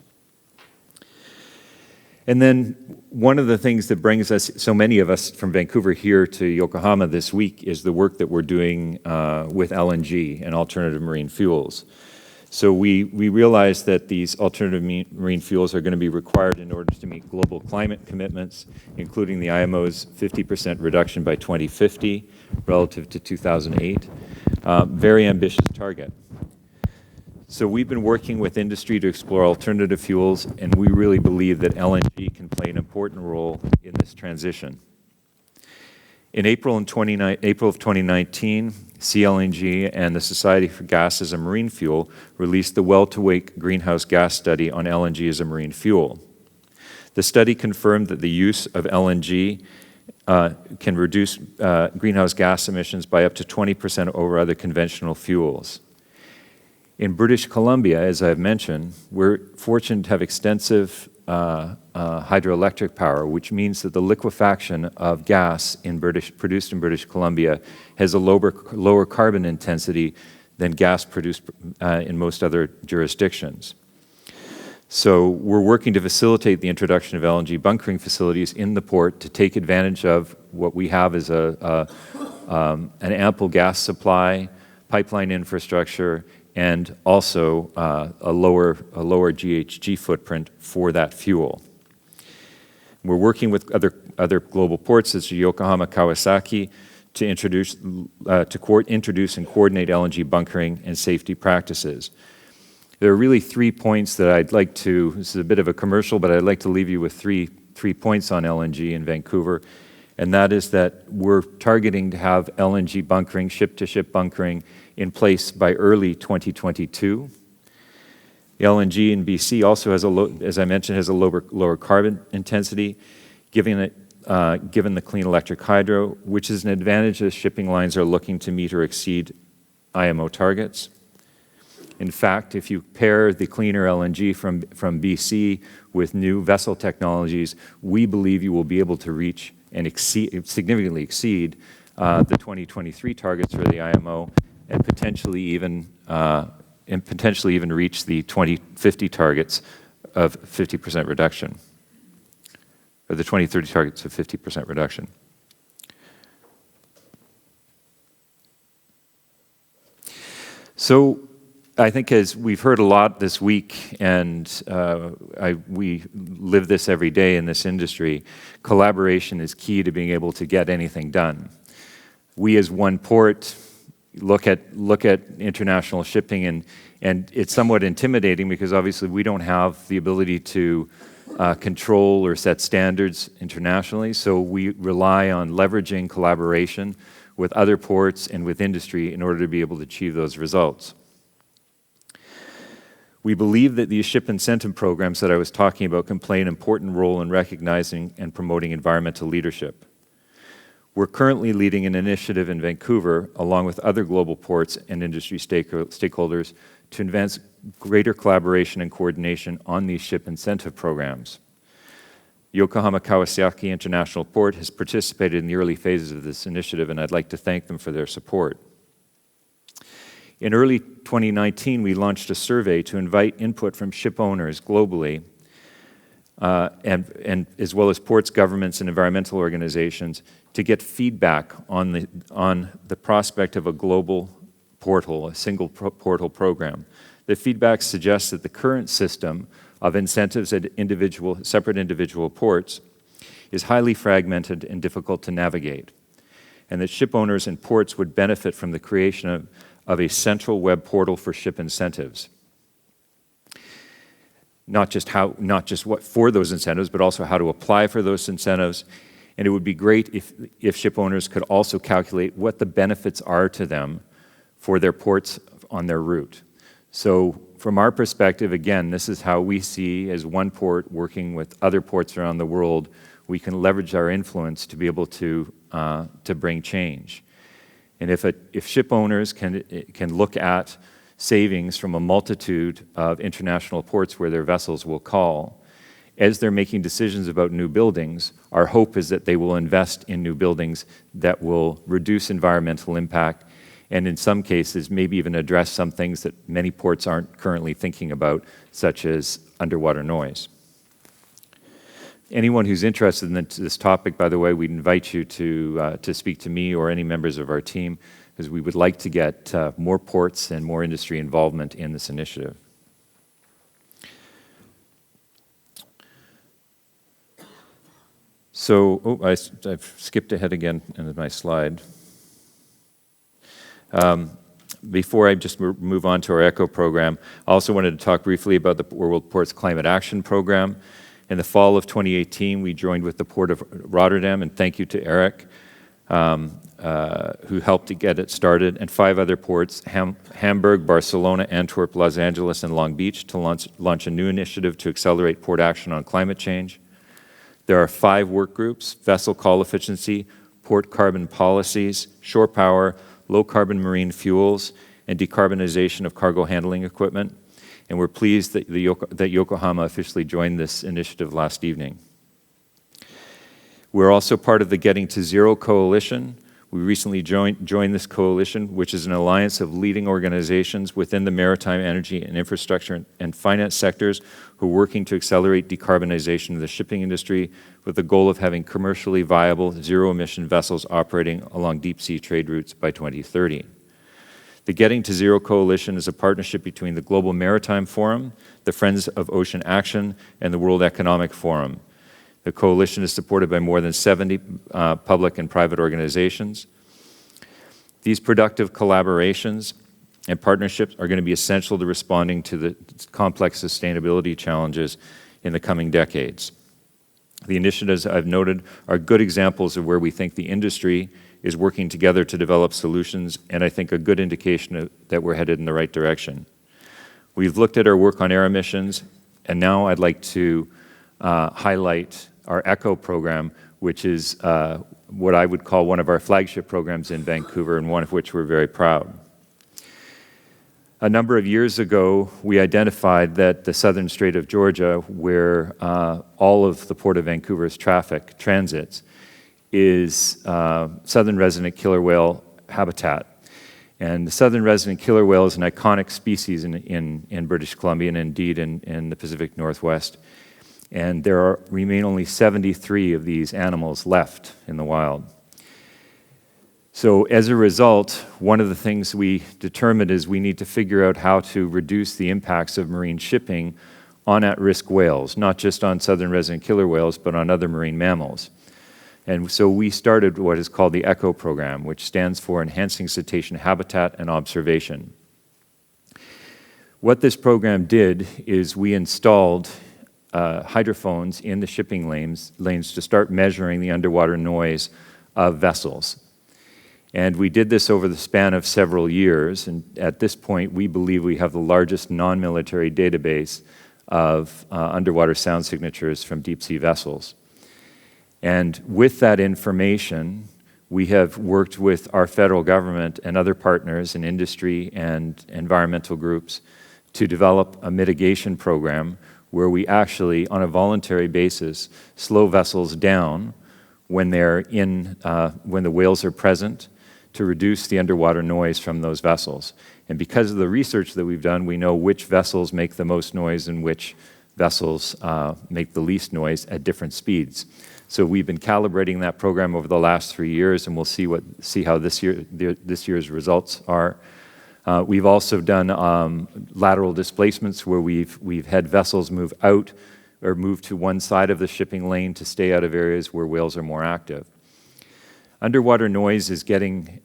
And then one of the things that brings us, so many of us from Vancouver here to Yokohama this week, is the work that we're doing with LNG and alternative marine fuels. So we realize that these alternative marine fuels are going to be required in order to meet global climate commitments, including the IMO's 50% reduction by 2050 relative to 2008. Very ambitious target. So we've been working with industry to explore alternative fuels, and we really believe that LNG can play an important role in this transition. In April of 2019, CLNG and the Society for Gas as a Marine Fuel released the well-to-wake greenhouse gas study on LNG as a marine fuel. The study confirmed that the use of LNG can reduce greenhouse gas emissions by up to 20% over other conventional fuels. In British Columbia, as I've mentioned, we're fortunate to have extensive hydroelectric power, which means that the liquefaction of gas produced in British Columbia has a lower carbon intensity than gas produced in most other jurisdictions. So we're working to facilitate the introduction of LNG bunkering facilities in the port to take advantage of what we have as an ample gas supply, pipeline infrastructure, and also a lower GHG footprint for that fuel. We're working with other global ports, such as Yokohama, Kawasaki, to introduce and coordinate LNG bunkering and safety practices. There are really 3 points that I'd like to, this is a bit of a commercial, but I'd like to leave you with three points on LNG in Vancouver, and that is that we're targeting to have LNG bunkering, ship-to-ship bunkering, in place by early 2022. The LNG in BC also has as I mentioned, has a lower carbon intensity, given the clean electric hydro, which is an advantage as shipping lines are looking to meet or exceed IMO targets. In fact, if you pair the cleaner LNG from BC with new vessel technologies, we believe you will be able to reach and significantly exceed the 2023 targets for the IMO, and potentially even reach the 2050 targets of 50% reduction, or the 2030 targets of 50% reduction. So I think, as we've heard a lot this week, and we live this every day in this industry, collaboration is key to being able to get anything done. We as one port look at international shipping, and it's somewhat intimidating because obviously we don't have the ability to control or set standards internationally, so we rely on leveraging collaboration with other ports and with industry in order to be able to achieve those results. We believe that these ship incentive programs that I was talking about can play an important role in recognizing and promoting environmental leadership. We're currently leading an initiative in Vancouver, along with other global ports and industry stakeholders, to advance greater collaboration and coordination on these ship incentive programs. Yokohama Kawasaki International Port has participated in the early phases of this initiative, and I'd like to thank them for their support. In early 2019, we launched a survey to invite input from ship owners globally, and as well as ports, governments, and environmental organizations, to get feedback on the prospect of a global portal, a single portal program. The feedback suggests that the current system of incentives at separate individual ports is highly fragmented and difficult to navigate, and that ship owners and ports would benefit from the creation of a central web portal for ship incentives. Not just what for those incentives, but also how to apply for those incentives. And it would be great if ship owners could also calculate what the benefits are to them for their ports on their route. So from our perspective, again, this is how we see, as one port working with other ports around the world, we can leverage our influence to be able to bring change. And if ship owners can look at savings from a multitude of international ports where their vessels will call, as they're making decisions about new buildings, our hope is that they will invest in new buildings that will reduce environmental impact, and in some cases maybe even address some things that many ports aren't currently thinking about, such as underwater noise. Anyone who's interested in this topic, by the way, we'd invite you to speak to me or any members of our team. because we would like to get more ports and more industry involvement in this initiative. So, I've skipped ahead again in my slide. Before I just move on to our ECHO program, I also wanted to talk briefly about the World Ports Climate Action Program. In the fall of 2018, we joined with the Port of Rotterdam, and thank you to Eric, who helped to get it started, and 5 other ports, Hamburg, Barcelona, Antwerp, Los Angeles, and Long Beach, to launch a new initiative to accelerate port action on climate change. There are 5 work groups: vessel call efficiency, port carbon policies, shore power, low-carbon marine fuels, and decarbonization of cargo handling equipment. And we're pleased that, that Yokohama officially joined this initiative last evening. We're also part of the Getting to Zero Coalition. We recently joined this coalition, which is an alliance of leading organizations within the maritime, energy, and infrastructure and finance sectors who are working to accelerate decarbonization of the shipping industry with the goal of having commercially viable, zero-emission vessels operating along deep-sea trade routes by 2030. The Getting to Zero Coalition is a partnership between the Global Maritime Forum, the Friends of Ocean Action, and the World Economic Forum. The coalition is supported by more than 70 public and private organizations. These productive collaborations and partnerships are going to be essential to responding to the complex sustainability challenges in the coming decades. The initiatives I've noted are good examples of where we think the industry is working together to develop solutions, and I think a good indication that we're headed in the right direction. We've looked at our work on air emissions, and now I'd like to highlight our ECHO program, which is what I would call one of our flagship programs in Vancouver, and one of which we're very proud. A number of years ago, we identified that the southern Strait of Georgia, where all of the Port of Vancouver's traffic transits, is southern resident killer whale habitat. And the southern resident killer whale is an iconic species in British Columbia, and indeed in the Pacific Northwest. And there remain only 73 of these animals left in the wild. So as a result, one of the things we determined is we need to figure out how to reduce the impacts of marine shipping on at-risk whales, not just on southern resident killer whales, but on other marine mammals. And so we started what is called the ECHO program, which stands for Enhancing Cetacean Habitat and Observation. What this program did is we installed hydrophones in the shipping lanes to start measuring the underwater noise of vessels. And we did this over the span of several years, and at this point we believe we have the largest non-military database of underwater sound signatures from deep-sea vessels. And with that information, we have worked with our federal government and other partners in industry and environmental groups to develop a mitigation program where we actually, on a voluntary basis, slow vessels down when when the whales are present, to reduce the underwater noise from those vessels. And because of the research that we've done, we know which vessels make the most noise and which vessels make the least noise at different speeds. So we've been calibrating that program over the last 3 years, and we'll see how this year's results are. We've also done lateral displacements where we've had vessels move out or move to one side of the shipping lane to stay out of areas where whales are more active. Underwater noise is getting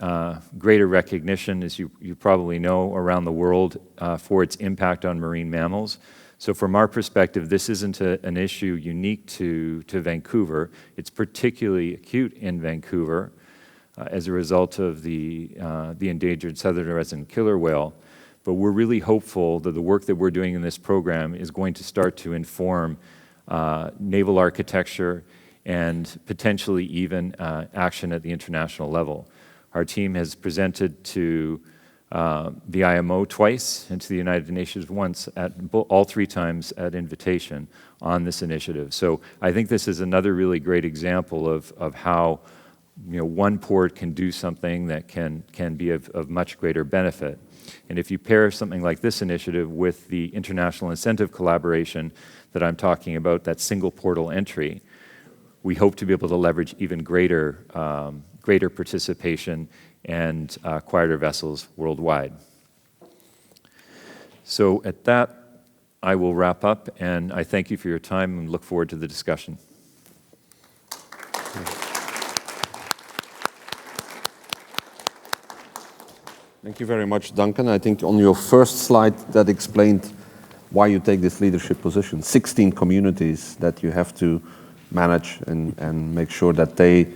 greater recognition, as you probably know, around the world for its impact on marine mammals. So from our perspective, this isn't an issue unique to Vancouver. It's particularly acute in Vancouver as a result of the endangered southern resident killer whale. But we're really hopeful that the work that we're doing in this program is going to start to inform naval architecture and potentially even action at the international level. Our team has presented to the IMO twice and to the United Nations once, all 3 times at invitation on this initiative. So I think this is another really great example of how one port can do something that can be of much greater benefit. And if you pair something like this initiative with the international incentive collaboration that I'm talking about, that single portal entry, we hope to be able to leverage even greater greater participation, and quieter vessels worldwide. So at that, I will wrap up, and I thank you for your time and look forward to the discussion. Thank you very much, Duncan. I think on your first slide that explained why you take this leadership position. 16 communities that you have to manage and make sure that they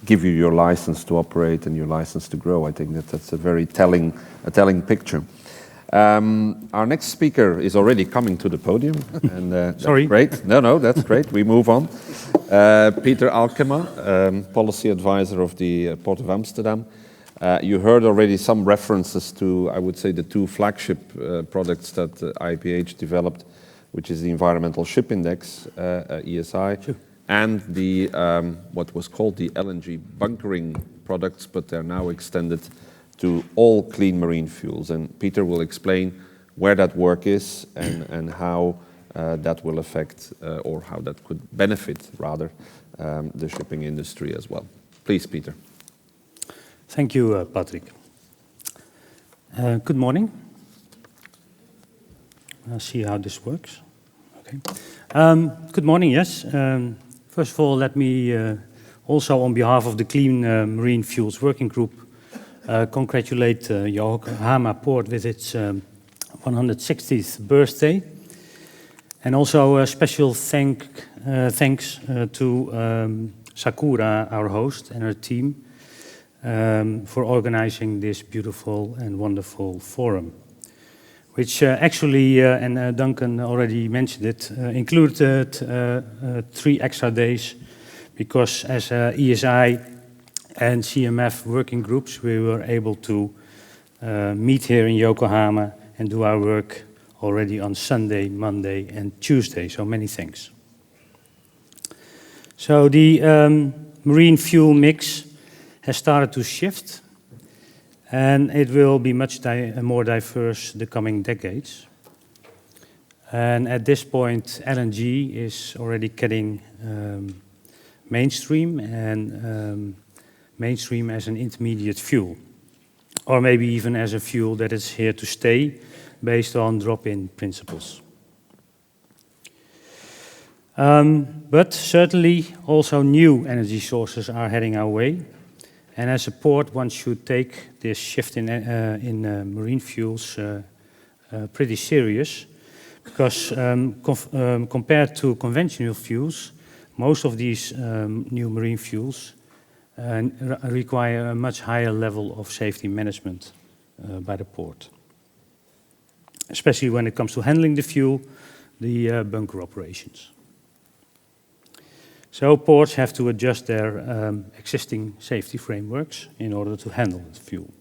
give you your license to operate and your license to grow. I think that's a very telling picture. Our next speaker is already coming to the podium, and that's great. No, that's great. We move on. Peter Alkema, policy advisor of the Port of Amsterdam. You heard already some references to, I would say, the two flagship products that IAPH developed, which is the Environmental Ship Index, ESI, sure, and the what was called the LNG bunkering products, but they're now extended to all clean marine fuels. And Peter will explain where that work is and how that will affect, or how that could benefit, rather, the shipping industry as well. Please, Peter. Thank you, Patrick. Good morning. I'll see how this works. Okay. Good morning, yes. First of all, let me also, on behalf of the Clean Marine Fuels Working Group, congratulate Yokohama Port with its 160th birthday. And also a special thanks to Sakura, our host, and her team, for organizing this beautiful and wonderful forum, which actually, and Duncan already mentioned it, included 3 extra days, because as ESI and CMF working groups, we were able to meet here in Yokohama and do our work already on Sunday, Monday, and Tuesday, so many thanks. So the marine fuel mix has started to shift, and it will be much more diverse the coming decades. And at this point, LNG is already getting mainstream, and mainstream as an intermediate fuel, or maybe even as a fuel that is here to stay, based on drop-in principles. But certainly also new energy sources are heading our way. And as a port, one should take this shift in marine fuels pretty serious, because compared to conventional fuels, most of these new marine fuels require a much higher level of safety management by the port, especially when it comes to handling the fuel, the bunker operations. So ports have to adjust their existing safety frameworks in order to handle the fuel.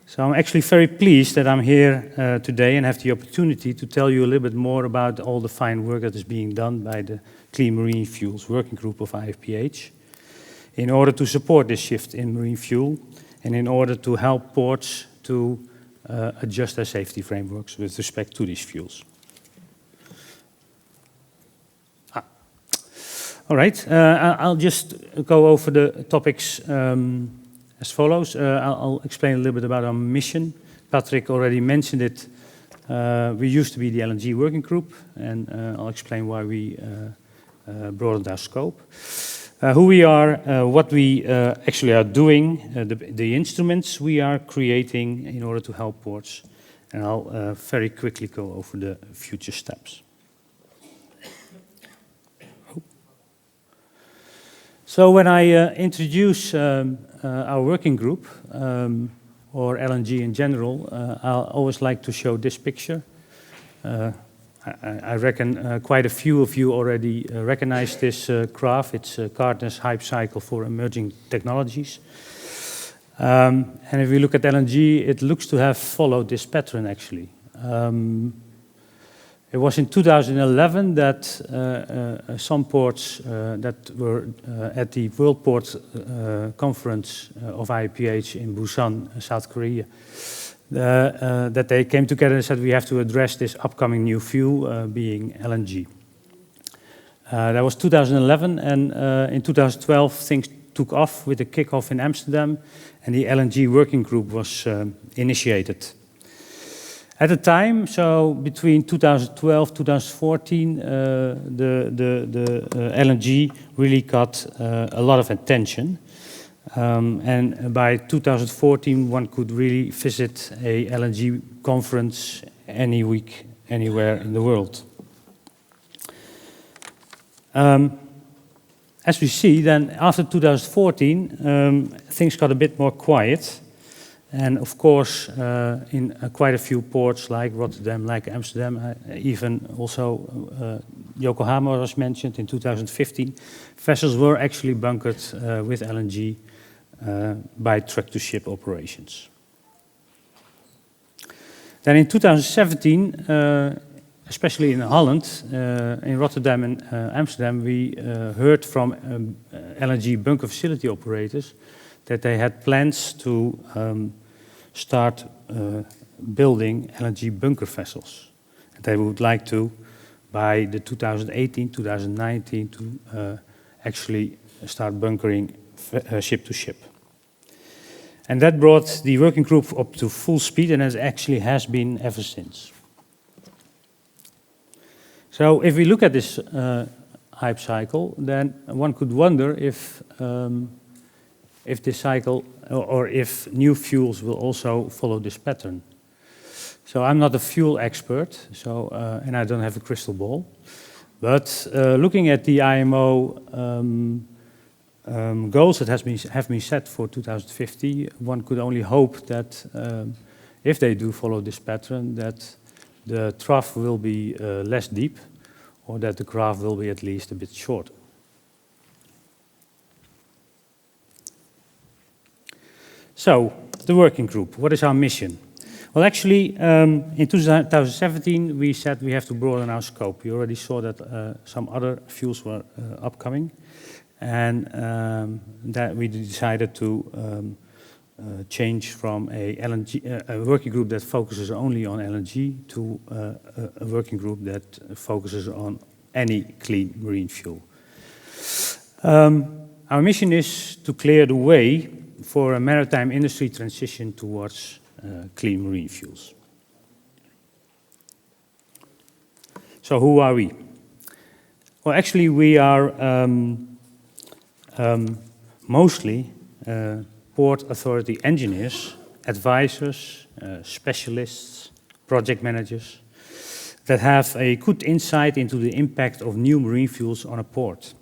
So I'm actually very pleased that I'm here today and have the opportunity to tell you a little bit more about all the fine work that is being done by the Clean Marine Fuels Working Group of IAPH in order to support this shift in marine fuel and in order to help ports to adjust their safety frameworks with respect to these fuels. All right, I'll just go over the topics as follows. I'll explain a little bit about our mission. Patrick already mentioned it. We used to be the LNG working group, and I'll explain why we broadened our scope. Who we are, what we actually are doing, the instruments we are creating in order to help ports, and I'll very quickly go over the future steps. So when I introduce our working group, or LNG in general, I always like to show this picture. I reckon quite a few of you already recognize this graph. It's Gartner's hype cycle for emerging technologies. And if we look at LNG, it looks to have followed this pattern, actually. It was in 2011 that some ports that were at the World Port Conference of IAPH in Busan, South Korea, that they came together and said we have to address this upcoming new fuel, being LNG. That was 2011, and in 2012 things took off with the kickoff in Amsterdam, and the LNG working group was initiated. At the time, so between 2012 2014, the LNG really got a lot of attention. And by 2014, one could really visit a LNG conference any week, anywhere in the world. As we see, then after 2014, things got a bit more quiet. And of course, in quite a few ports like Rotterdam, like Amsterdam, even also Yokohama was mentioned in 2015, vessels were actually bunkered with LNG by truck-to-ship operations. Then in 2017, especially in Holland, in Rotterdam and Amsterdam, we heard from LNG bunker facility operators that they had plans to start building LNG bunker vessels. And they would like to, by the 2018, 2019, to actually start bunkering ship to ship. And that brought the working group up to full speed, and it actually has been ever since. So if we look at this hype cycle, then one could wonder if this cycle or if new fuels will also follow this pattern. So I'm not a fuel expert, so and I don't have a crystal ball. But looking at the IMO goals that have been set for 2050, one could only hope that if they do follow this pattern, that the trough will be less deep, or that the graph will be at least a bit shorter. So, the working group, what is our mission? Well, actually, in 2017, we said we have to broaden our scope. We already saw that some other fuels were upcoming, and that we decided to change from a working group that focuses only on LNG to a working group that focuses on any clean marine fuel. Our mission is to clear the way for a maritime industry transition towards clean marine fuels. So who are we? Well, actually, we are mostly port authority engineers, advisors, specialists, project managers that have a good insight into the impact of new marine fuels on a port.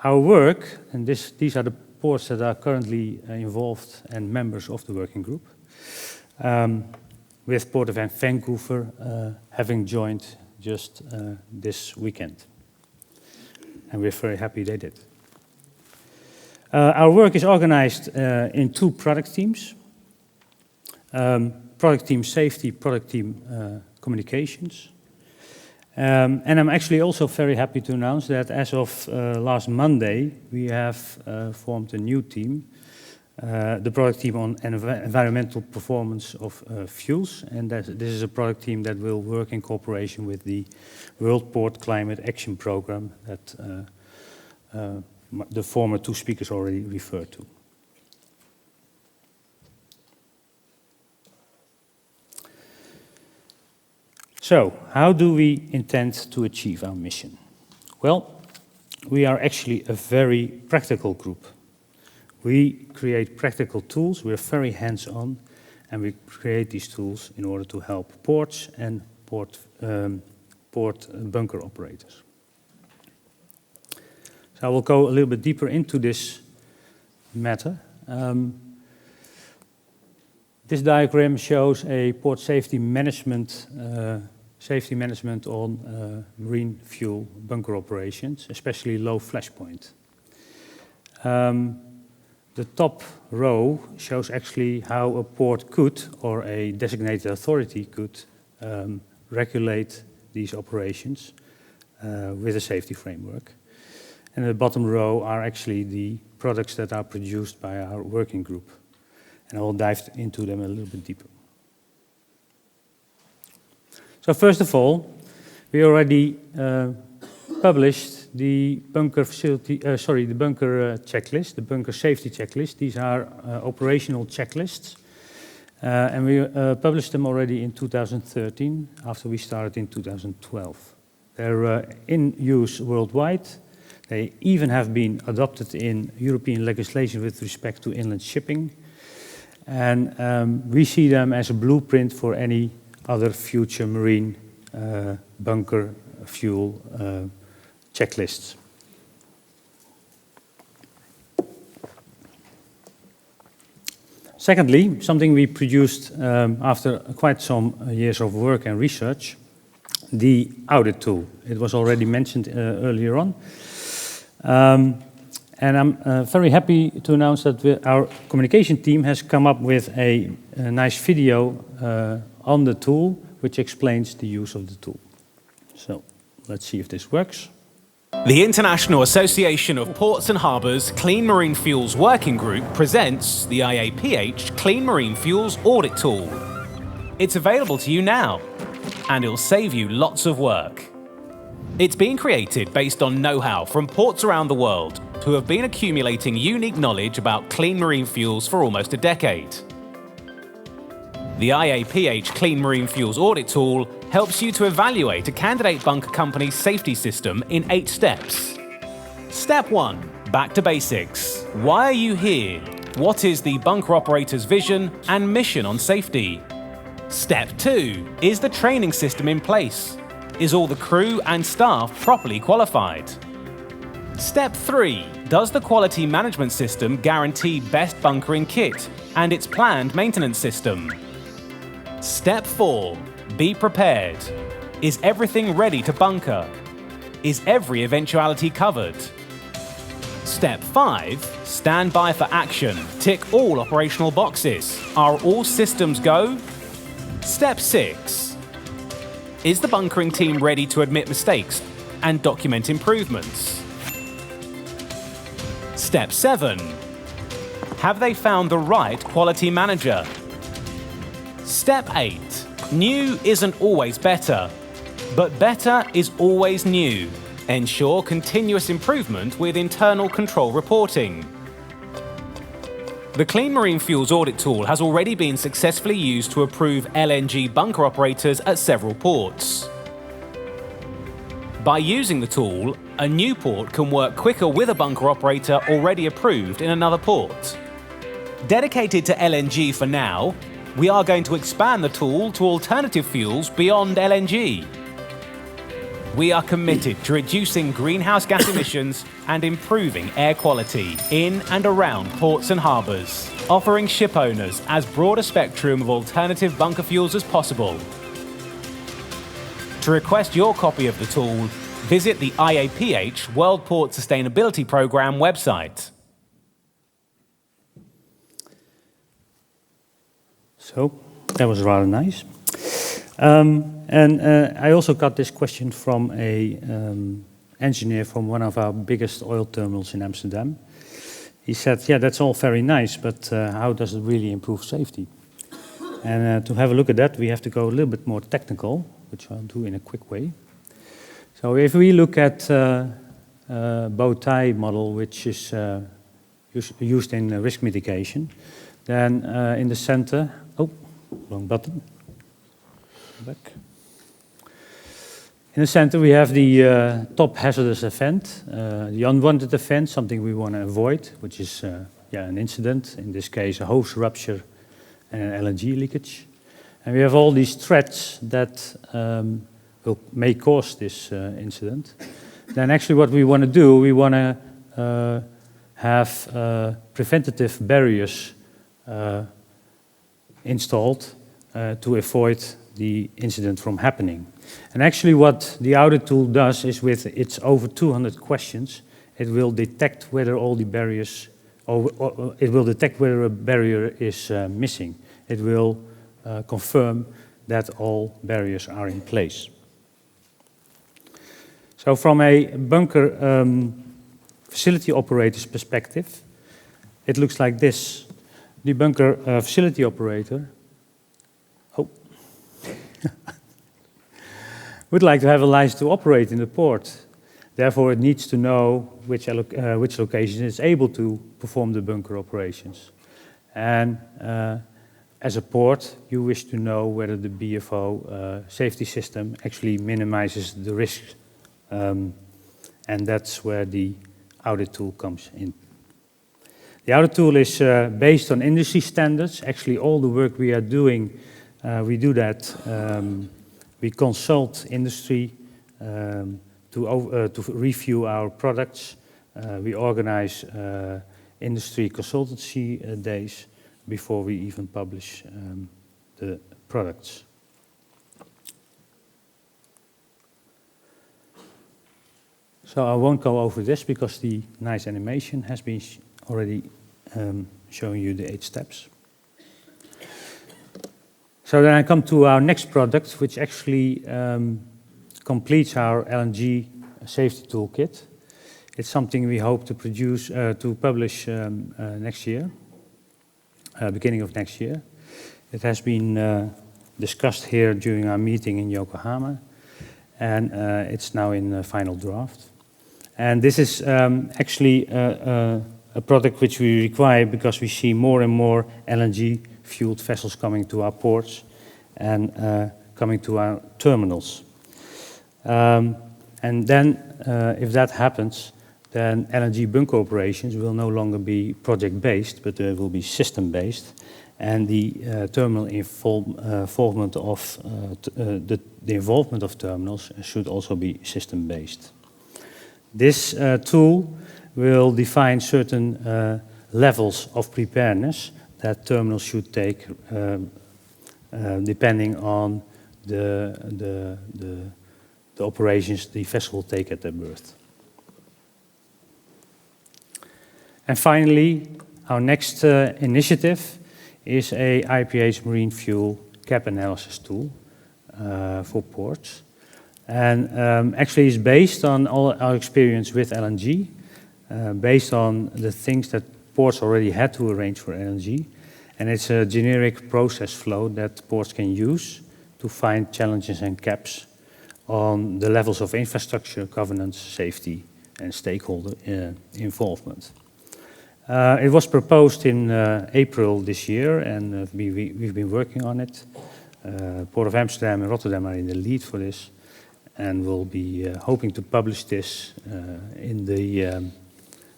Our work, and these are the ports that are currently involved and members of the working group, with Port of Vancouver having joined just this weekend. And we're very happy they did. Our work is organized in two product teams. Product team safety, product team communications. And I'm actually also very happy to announce that as of last Monday, we have formed a new team, the product team on environmental performance of fuels. And this is a product team that will work in cooperation with the World Port Climate Action Program that the former two speakers already referred to. So, how do we intend to achieve our mission? Well, we are actually a very practical group. We create practical tools, we're very hands-on, and we create these tools in order to help ports and port bunker operators. So I will go a little bit deeper into this matter. This diagram shows a port safety management on marine fuel bunker operations, especially low flash point. The top row shows actually how a port could, or a designated authority could, regulate these operations with a safety framework. And the bottom row are actually the products that are produced by our working group. And I will dive into them a little bit deeper. So first of all, we already published the bunker facility, the bunker checklist, the bunker safety checklist. These are operational checklists, and we published them already in 2013, after we started in 2012. They're in use worldwide. They even have been adopted in European legislation with respect to inland shipping. And we see them as a blueprint for any other future marine bunker fuel checklists. Secondly, something we produced after quite some years of work and research, the audit tool. It was already mentioned earlier on. And I'm very happy to announce that our communication team has come up with a nice video on the tool, which explains the use of the tool. So let's see if this works. The International Association of Ports and Harbours Clean Marine Fuels Working Group presents the IAPH Clean Marine Fuels Audit Tool. It's available to you now, and it'll save you lots of work. It's been created based on know-how from ports around the world who have been accumulating unique knowledge about clean marine fuels for almost a decade. The IAPH Clean Marine Fuels Audit Tool helps you to evaluate a candidate bunker company's safety system in 8 steps. Step 1. Back to basics. Why are you here? What is the bunker operator's vision and mission on safety? Step 2. Is the training system in place? Is all the crew and staff properly qualified? Step 3. Does the quality management system guarantee best bunkering kit and its planned maintenance system? Step 4. Be prepared. Is everything ready to bunker? Is every eventuality covered? Step 5. Stand by for action. Tick all operational boxes. Are all systems go? Step 6. Is the bunkering team ready to admit mistakes and document improvements? Step 7. Have they found the right quality manager? Step 8. New isn't always better, but better is always new. Ensure continuous improvement with internal control reporting. The Clean Marine Fuels Audit Tool has already been successfully used to approve LNG bunker operators at several ports. By using the tool, a new port can work quicker with a bunker operator already approved in another port. Dedicated to LNG for now, we are going to expand the tool to alternative fuels beyond LNG. We are committed to reducing greenhouse gas emissions and improving air quality in and around ports and harbours, offering ship owners as broad a spectrum of alternative bunker fuels as possible. To request your copy of the tool, visit the IAPH World Port Sustainability Programme website. So, that was rather nice. I also got this question from an engineer from one of our biggest oil terminals in Amsterdam. He said, yeah, that's all very nice, but how does it really improve safety? And to have a look at that, we have to go a little bit more technical, which I'll do in a quick way. So if we look at bow tie model, which is used in risk mitigation, then in the center, oh, wrong button, back. In the center we have the top hazardous event, the unwanted event, something we want to avoid, which is an incident, in this case a hose rupture and an LNG leakage. And we have all these threats that may cause this incident. Then actually what we want to do, we want to have preventative barriers installed to avoid the incident from happening. And actually what the audit tool does is, with its over 200 questions, it will detect whether all the barriers, or it will detect whether a barrier is missing. It will confirm that all barriers are in place. So from a bunker facility operator's perspective, it looks like this. The bunker facility operator would like to have a license to operate in the port. Therefore, it needs to know which location is able to perform the bunker operations. And as a port, you wish to know whether the BFO safety system actually minimizes the risks. And that's where the audit tool comes in. The audit tool is based on industry standards. Actually, all the work we are doing, we do that. We consult industry to review our products. We organize industry consultancy days before we even publish the products. So I won't go over this because the nice animation has been already showing you the 8 steps. So then I come to our next product, which actually completes our LNG safety toolkit. It's something we hope to publish next year, beginning of next year. It has been discussed here during our meeting in Yokohama, and it's now in final draft. And this is actually a product which we require because we see more and more LNG-fueled vessels coming to our ports and coming to our terminals. And then, if that happens, then LNG bunker operations will no longer be project-based, but they will be system-based. And the terminal involvement of the involvement of terminals should also be system-based. This tool will define certain levels of preparedness that terminals should take depending on the operations the vessel will take at their berth. And finally, our next initiative is a IAPH marine fuel cap analysis tool for ports. And actually it's based on all our experience with LNG, based on the things that ports already had to arrange for LNG. And it's a generic process flow that ports can use to find challenges and gaps on the levels of infrastructure, governance, safety, and stakeholder involvement. It was proposed in April this year, and we've been working on it. Port of Amsterdam and Rotterdam are in the lead for this, and we'll be hoping to publish this in the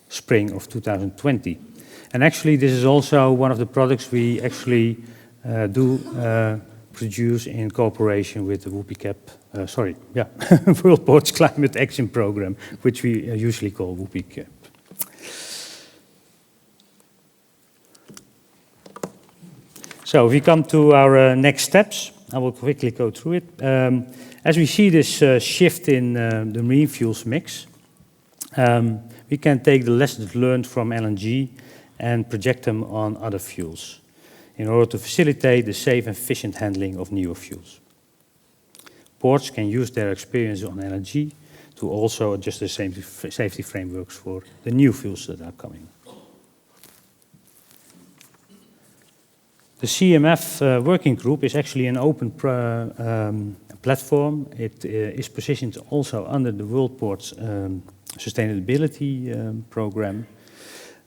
spring of 2020. And actually, this is also one of the products we actually do produce in cooperation with the World Ports Climate Action Program, which we usually call YKIP. So if we come to our next steps, I will quickly go through it. As we see this shift in the marine fuels mix, we can take the lessons learned from LNG and project them on other fuels in order to facilitate the safe and efficient handling of newer fuels. Ports can use their experience on LNG to also adjust the safety frameworks for the new fuels that are coming. The CMF working group is actually an open platform. It is positioned also under the World Ports Sustainability Program.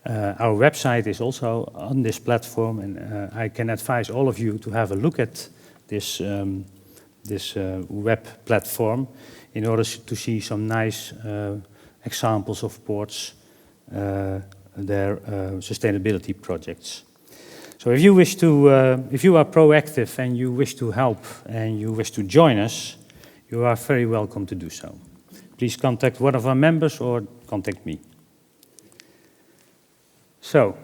Our website is also on this platform, and I can advise all of you to have a look at this, web platform in order to see some nice examples of ports, their sustainability projects. So if you wish to, if you are proactive and you wish to help and you wish to join us, you are very welcome to do so. Please contact one of our members or contact me. So,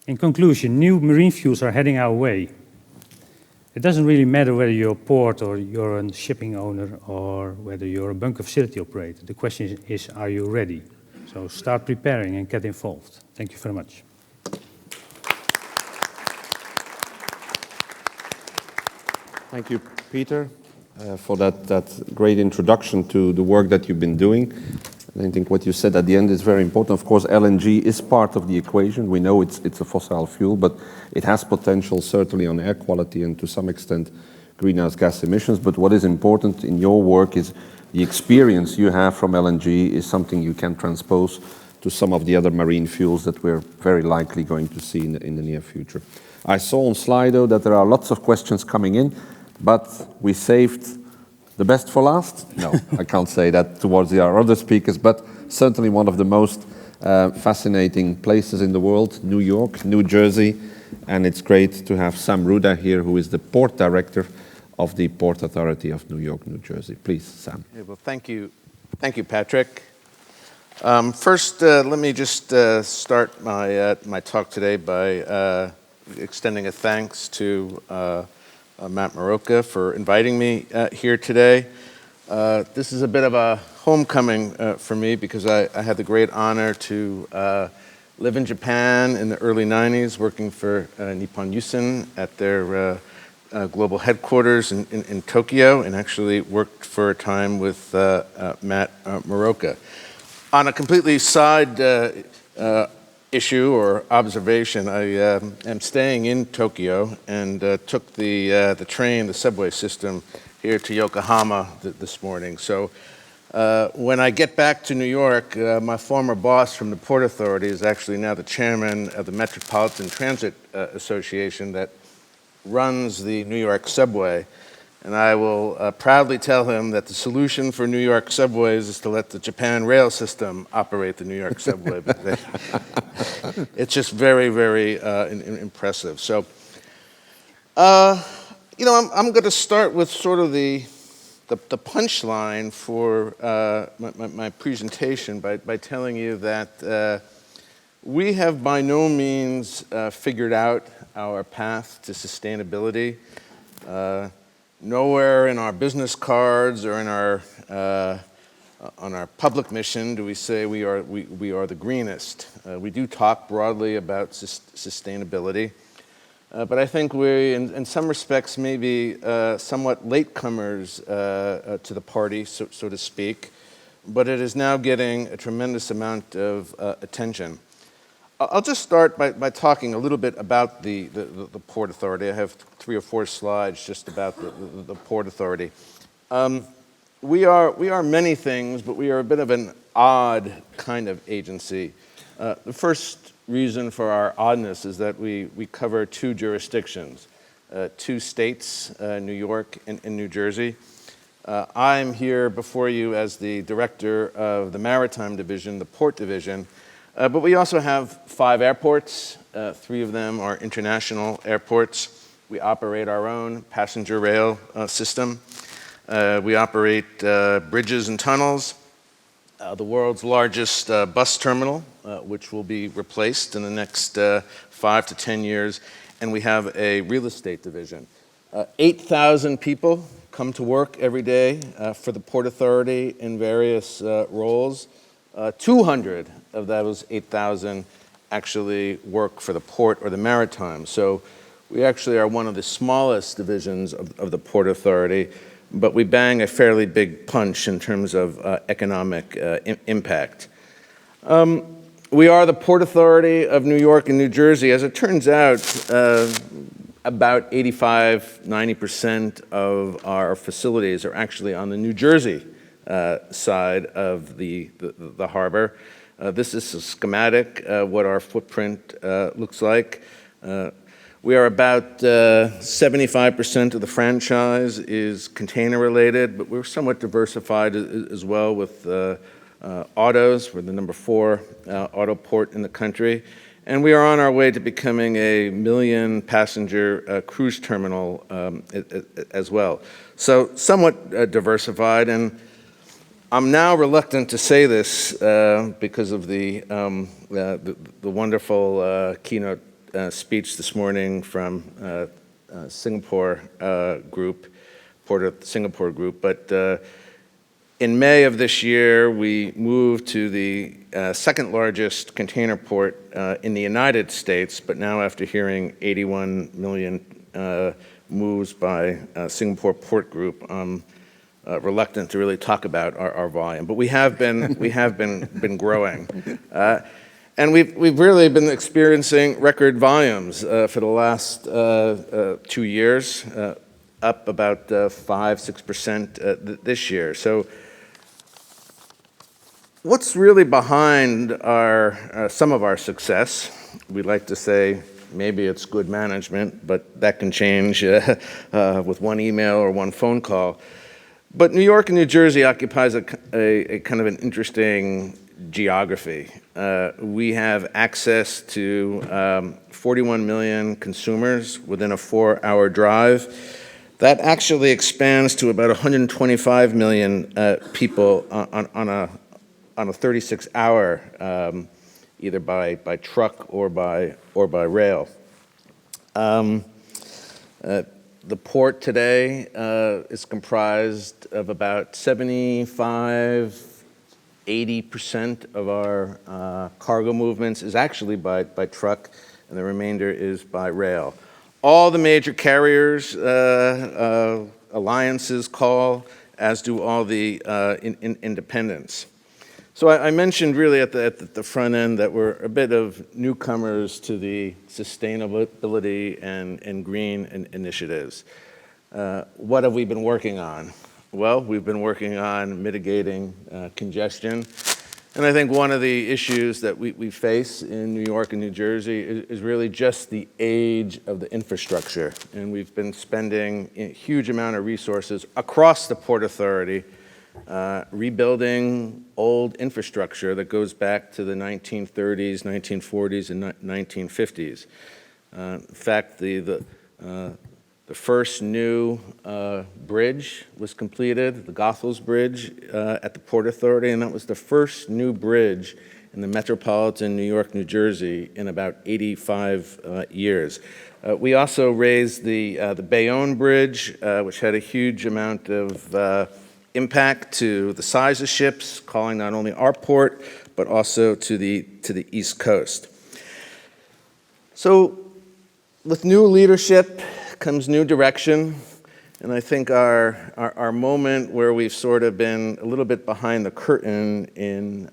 in conclusion, new marine fuels are heading our way. It doesn't really matter whether you're a port or you're a shipping owner or whether you're a bunker facility operator. The question is, are you ready? So start preparing and get involved. Thank you very much. Thank you, Peter, for that great introduction to the work that you've been doing. And I think what you said at the end is very important. Of course, LNG is part of the equation. We know it's a fossil fuel, but it has potential certainly on air quality and to some extent greenhouse gas emissions. But what is important in your work is the experience you have from LNG is something you can transpose to some of the other marine fuels that we're very likely going to see in the near future. I saw on Slido that there are lots of questions coming in, but we saved the best for last? No, I can't say that towards our other speakers, but certainly one of the most fascinating places in the world, New York, New Jersey, and it's great to have Sam Ruda here, who is the port director of the Port Authority of New York, New Jersey. Please, Sam. Yeah, well, thank you, Patrick. First, let me just start my talk today by extending a thanks to Matt Morooka for inviting me here today. This is a bit of a homecoming for me because I had the great honor to live in Japan in the early 90s, working for Nippon Yusen at their global headquarters in Tokyo, and actually worked for a time with Matt Morooka. On a completely side issue or observation, I am staying in Tokyo and took the train, the subway system, here to Yokohama this morning. So when I get back to New York, my former boss from the Port Authority is actually now the chairman of the Metropolitan Transit Association that runs the New York subway. And I will proudly tell him that the solution for New York subways is to let the Japan rail system operate the New York subway. It's just very, very impressive. So, you know, I'm going to start with sort of the punchline for my presentation by telling you that we have by no means figured out our path to sustainability. Nowhere in our business cards or in our on our public mission do we say we are the greenest. We do talk broadly about sustainability, but I think we, in some respects, may be somewhat latecomers to the party, so to speak. But it is now getting a tremendous amount of attention. I'll just start by talking a little bit about the Port Authority. I have 3 or 4 slides just about the Port Authority. We are many things, but we are a bit of an odd kind of agency. The first reason for our oddness is that we cover 2 jurisdictions, 2 states, New York and New Jersey. I'm here before you as the director of the Maritime Division, the Port Division. But we also have 5 airports. 3 of them are international airports. We operate our own passenger rail system. We operate bridges and tunnels. The world's largest bus terminal, which will be replaced in the next 5 to 10 years. And we have a real estate division. 8,000 people come to work every day for the Port Authority in various roles. 200 of those 8,000 actually work for the port or the maritime. So we actually are one of the smallest divisions of the Port Authority, but we bang a fairly big punch in terms of economic impact. We are the Port Authority of New York and New Jersey. As it turns out, about 85–90% of our facilities are actually on the New Jersey side of the harbor. This is a schematic, what our footprint looks like. We are about 75% of the franchise is container related, but we're somewhat diversified as well with autos. We're the number 4 auto port in the country. And we are on our way to becoming a 1 million passenger cruise terminal as well. So somewhat diversified. And I'm now reluctant to say this because of the wonderful keynote speech this morning from Singapore group, Port of Singapore group. But in May of this year, we moved to the second largest container port in the United States. But now, after hearing 81 million moves by Singapore Port Group, reluctant to really talk about our volume, but we have been growing, and we've really been experiencing record volumes for the last 2 years, up about 5–6% this year. So What's really behind some of our success? We like to say maybe it's good management, but that can change with one email or one phone call. But New York and New Jersey occupies a kind of an interesting geography. We have access to 41 million consumers within a 4-hour drive. That actually expands to about 125 million people on a 36-hour, either by truck or by rail. The port today is comprised of about 75–80% of our cargo movements is actually by truck, and the remainder is by rail. All the major carriers, alliances call, as do all the independents. So I mentioned really at the front end that we're a bit of newcomers to the sustainability and green initiatives. What have we been working on? Well, we've been working on mitigating congestion. And I think one of the issues that we face in New York and New Jersey is really just the age of the infrastructure. And we've been spending a huge amount of resources across the Port Authority rebuilding old infrastructure that goes back to the 1930s, 1940s, and 1950s. In fact, the first new bridge was completed, the Goethals Bridge at the Port Authority, and that was the first new bridge in the metropolitan New York, New Jersey in about 85 years. We also raised the Bayonne Bridge, which had a huge amount of impact to the size of ships, calling not only our port, but also to the East Coast. So with new leadership comes new direction, and I think our moment where we've sort of been a little bit behind the curtain in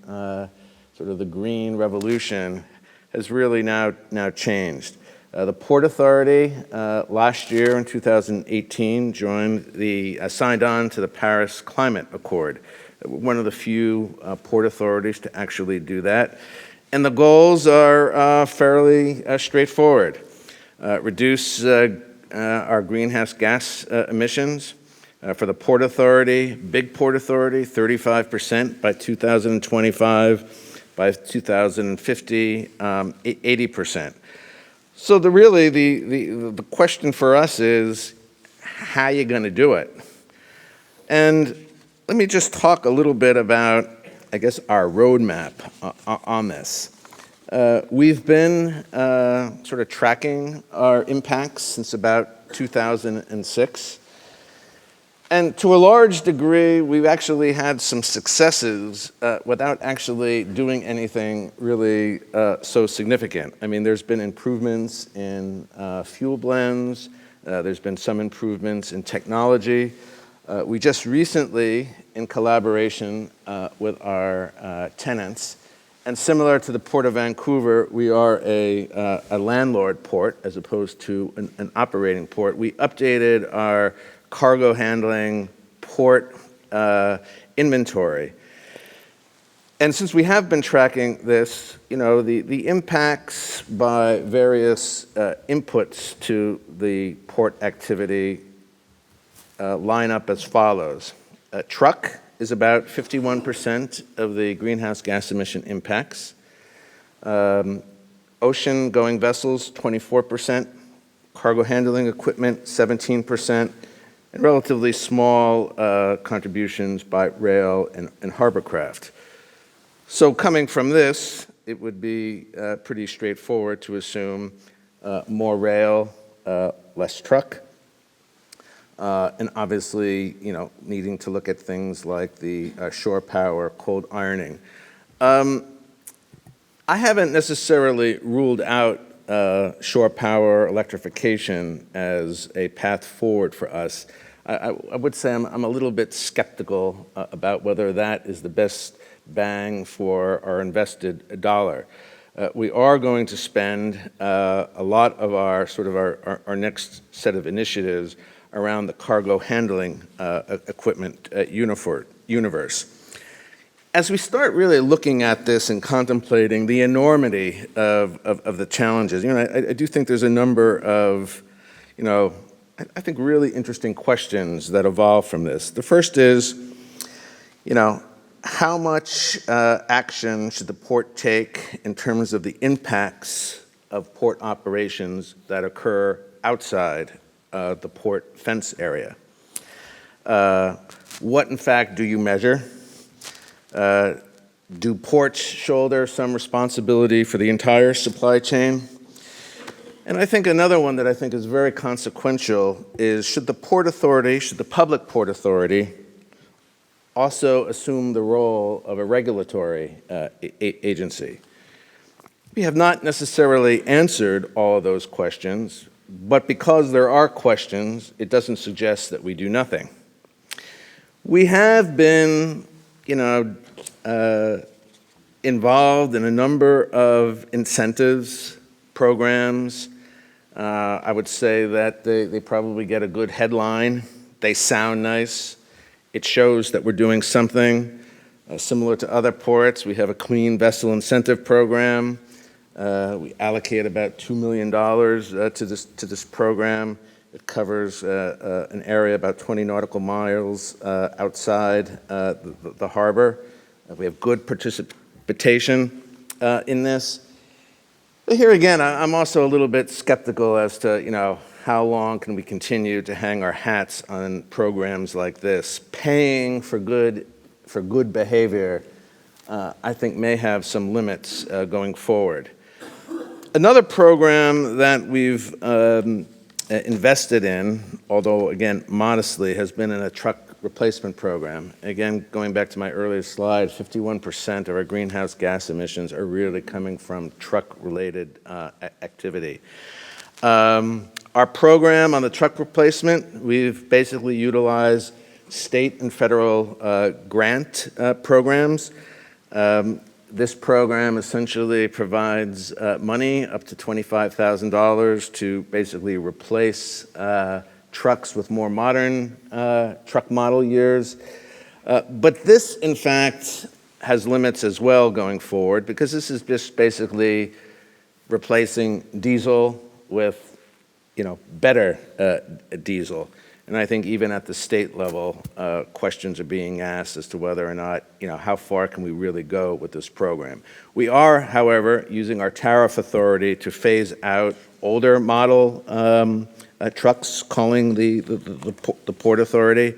sort of the green revolution has really now changed. The Port Authority last year in 2018 signed on to the Paris Climate Accord, one of the few port authorities to actually do that. And the goals are fairly straightforward. Reduce our greenhouse gas emissions. For the Port Authority, big Port Authority, 35% by 2025, by 2050, 80%. So the question for us is, how are you going to do it? And let me just talk a little bit about, I guess, our roadmap on this. We've been sort of tracking our impacts since about 2006. And to a large degree, we've actually had some successes without actually doing anything really so significant. I mean, there's been improvements in fuel blends. There's been some improvements in technology. We just recently, in collaboration with our tenants, and similar to the Port of Vancouver, we are a landlord port as opposed to an operating port. We updated our cargo handling port inventory. And since we have been tracking this, the impacts by various inputs to the port activity line up as follows. Truck is about 51% of the greenhouse gas emission impacts. Ocean-going vessels, 24%. Cargo handling equipment, 17%. And relatively small contributions by rail and hovercraft. So coming from this, it would be pretty straightforward to assume more rail, less truck, and obviously, needing to look at things like the shore power, cold ironing. I haven't necessarily ruled out shore power electrification as a path forward for us. I would say I'm a little bit skeptical about whether that is the best bang for our invested dollar. We are going to spend a lot of our next set of initiatives around the cargo handling equipment universe. as we start really looking at this and contemplating the enormity of the challenges, I do think there's a number of, I think really interesting questions that evolve from this. The first is, how much action should the port take in terms of the impacts of port operations that occur outside the port fence area? What, in fact, do you measure? Do ports shoulder some responsibility for the entire supply chain? And I think another one that I think is very consequential is, should the public port authority also assume the role of a regulatory agency? We have not necessarily answered all of those questions, but because there are questions, it doesn't suggest that we do nothing. We have been, involved in a number of incentives, programs. I would say that they probably get a good headline. They sound nice. It shows that we're doing something. Similar to other ports, we have a clean vessel incentive program. We allocate about $2 million to this program. It covers an area about 20 nautical miles outside the harbor. We have good participation in this. But here again, I'm also a little bit skeptical as to, how long can we continue to hang our hats on programs like this? Paying for good behavior, I think, may have some limits going forward. Another program that we've invested in, although again modestly, has been in a truck replacement program. Again, going back to my earlier slide, 51% of our greenhouse gas emissions are really coming from truck-related activity. Our program on the truck replacement, we've basically utilized state and federal grant programs. This program essentially provides money up to $25,000 to basically replace trucks with more modern truck model years. But this, in fact, has limits as well going forward, because this is just basically replacing diesel with, better diesel. And I think even at the state level, questions are being asked as to whether or not, how far can we really go with this program. We are, however, using our tariff authority to phase out older model trucks, calling the Port Authority.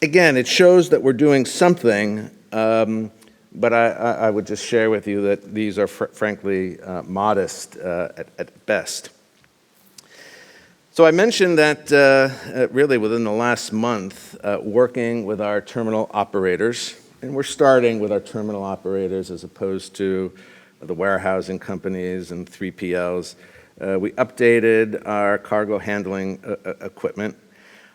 Again, it shows that we're doing something, but I would just share with you that these are frankly modest at best. So I mentioned that really within the last month, working with our terminal operators, and we're starting with our terminal operators as opposed to the warehousing companies and 3PLs. We updated our cargo handling equipment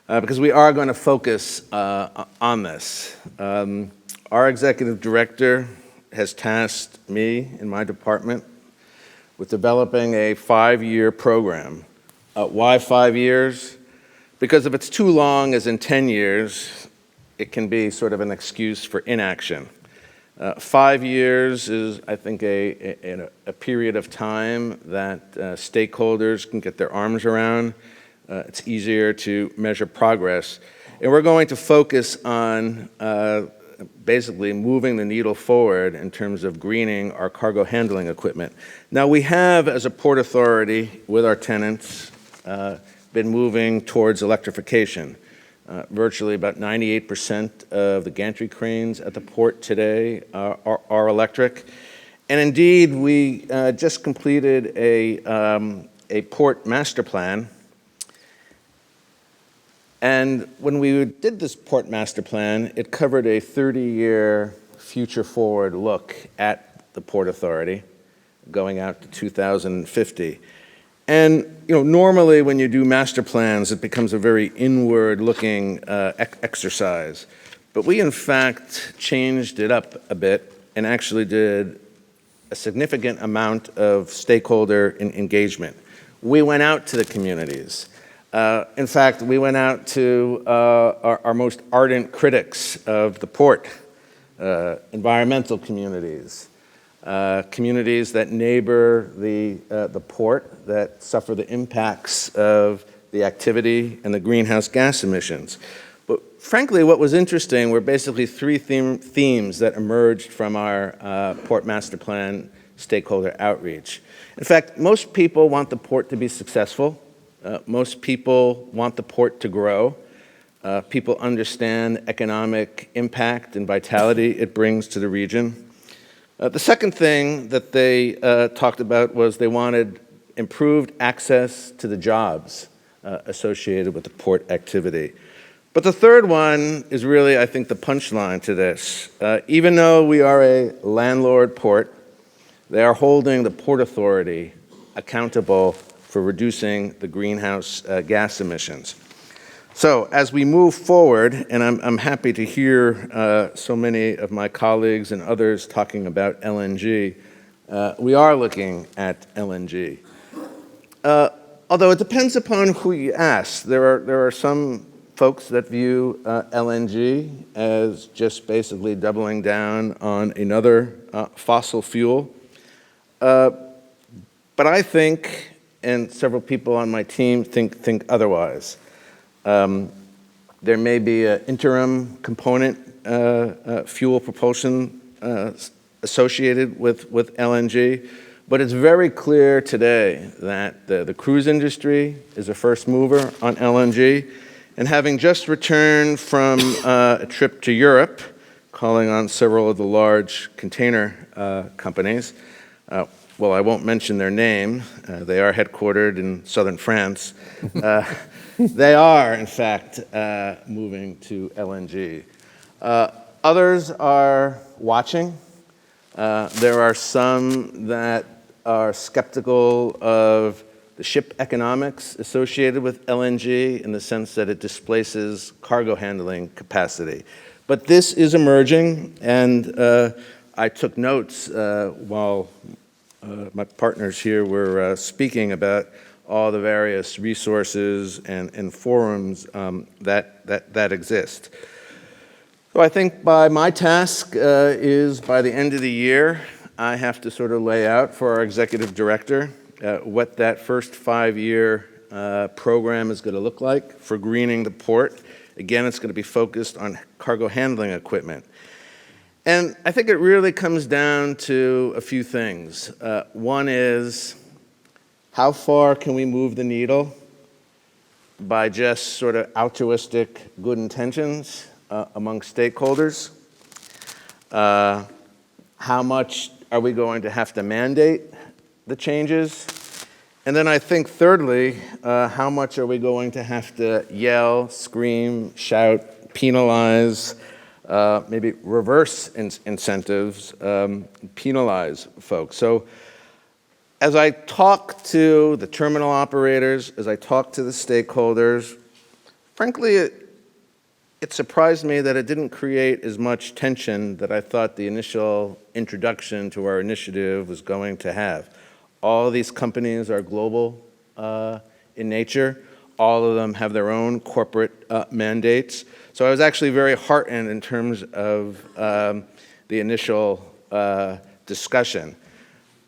because we are going to focus on this. Our executive director has tasked me in my department with developing a 5-year program. Why 5 years? Because if it's too long, as in 10 years, it can be sort of an excuse for inaction. 5 years is, I think, a period of time that stakeholders can get their arms around. It's easier to measure progress. And we're going to focus on basically moving the needle forward in terms of greening our cargo handling equipment. Now, we have, as a port authority, with our tenants, been moving towards electrification. Virtually about 98% of the gantry cranes at the port today are electric. And indeed, we just completed a port master plan. And when we did this port master plan, it covered a 30-year future-forward look at the Port Authority, going out to 2050. And normally when you do master plans, it becomes a very inward-looking exercise. But we, in fact, changed it up a bit and actually did a significant amount of stakeholder engagement. We went out to the communities. In fact, we went out to our most ardent critics of the port. environmental communities, communities that neighbor the port, that suffer the impacts of the activity and the greenhouse gas emissions. But frankly, what was interesting were basically three themes that emerged from our Port Master Plan stakeholder outreach. In fact, most people want the port to be successful. Most people want the port to grow. People understand economic impact and vitality it brings to the region. The second thing that they talked about was they wanted improved access to the jobs associated with the port activity. But the third one is really, I think, the punchline to this. Even though we are a landlord port, they are holding the Port Authority accountable for reducing the greenhouse gas emissions. So as we move forward, and I'm happy to hear so many of my colleagues and others talking about LNG, we are looking at LNG. Although it depends upon who you ask. There are some folks that view LNG as just basically doubling down on another fossil fuel. But I think, and several people on my team think otherwise. There may be an interim component fuel propulsion associated with LNG, but it's very clear today that the cruise industry is a first mover on LNG. And having just returned from a trip to Europe, calling on several of the large container companies, well, I won't mention their name. They are headquartered in southern France. They are, in fact, moving to LNG. Others are watching. There are some that are skeptical of the ship economics associated with LNG in the sense that it displaces cargo handling capacity. But this is emerging, and I took notes while my partners here were speaking about all the various resources and forums that exist. So I think my task is by the end of the year, I have to sort of lay out for our executive director what that first 5-year program is going to look like for greening the port. Again, it's going to be focused on cargo handling equipment. And I think it really comes down to a few things. One is, how far can we move the needle by just sort of altruistic good intentions among stakeholders? How much are we going to have to mandate the changes? And then I think thirdly, how much are we going to have to yell, scream, shout, penalize, maybe reverse incentives, penalize folks? So as I talk to the terminal operators, as I talk to the stakeholders, frankly, it surprised me that it didn't create as much tension that I thought the initial introduction to our initiative was going to have. All of these companies are global in nature. All of them have their own corporate mandates. So I was actually very heartened in terms of the initial discussion.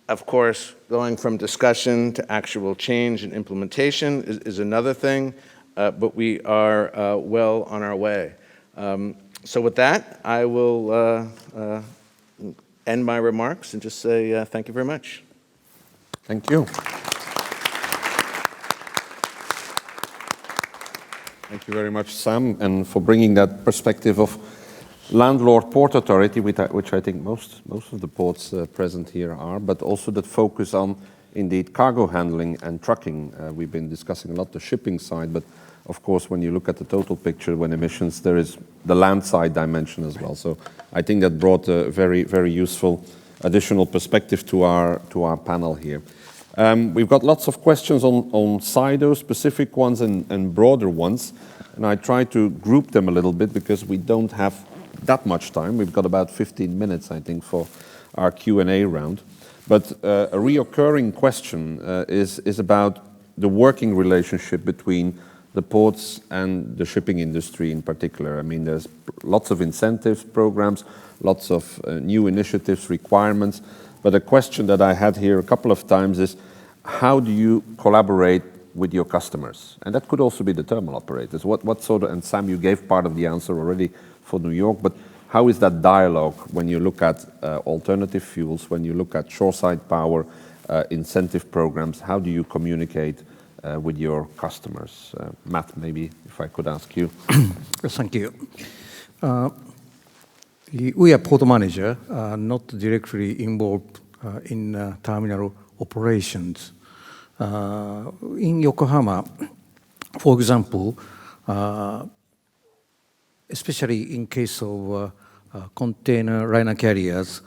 Of course, going from discussion to actual change and implementation is another thing, but we are well on our way. So with that, I will end my remarks and just say thank you very much. Thank you. Thank you very much, Sam, and for bringing that perspective of landlord port authority, which I think most of the ports present here are, but also that focus on indeed cargo handling and trucking. We've been discussing a lot the shipping side, but of course when you look at the total picture when emissions, there is the land side dimension as well. So I think that brought a very, very useful additional perspective to our panel here. We've got lots of questions on SIDO, specific ones and broader ones, and I try to group them a little bit because we don't have that much time. We've got about 15 minutes, I think, for our Q&A round. But a reoccurring question is about the working relationship between the ports and the shipping industry in particular? I mean, there's lots of incentives programs, lots of new initiatives, requirements. But a question that I had here a couple of times is, how do you collaborate with your customers? And that could also be the terminal operators. What sort of, and Sam, you gave part of the answer already for New York, but how is that dialogue when you look at alternative fuels, when you look at shoreside power, incentive programs? How do you communicate with your customers? Matt, maybe if I could ask you. Thank you. We are port manager, not directly involved in terminal operations. In Yokohama, for example, especially in case of container liner carriers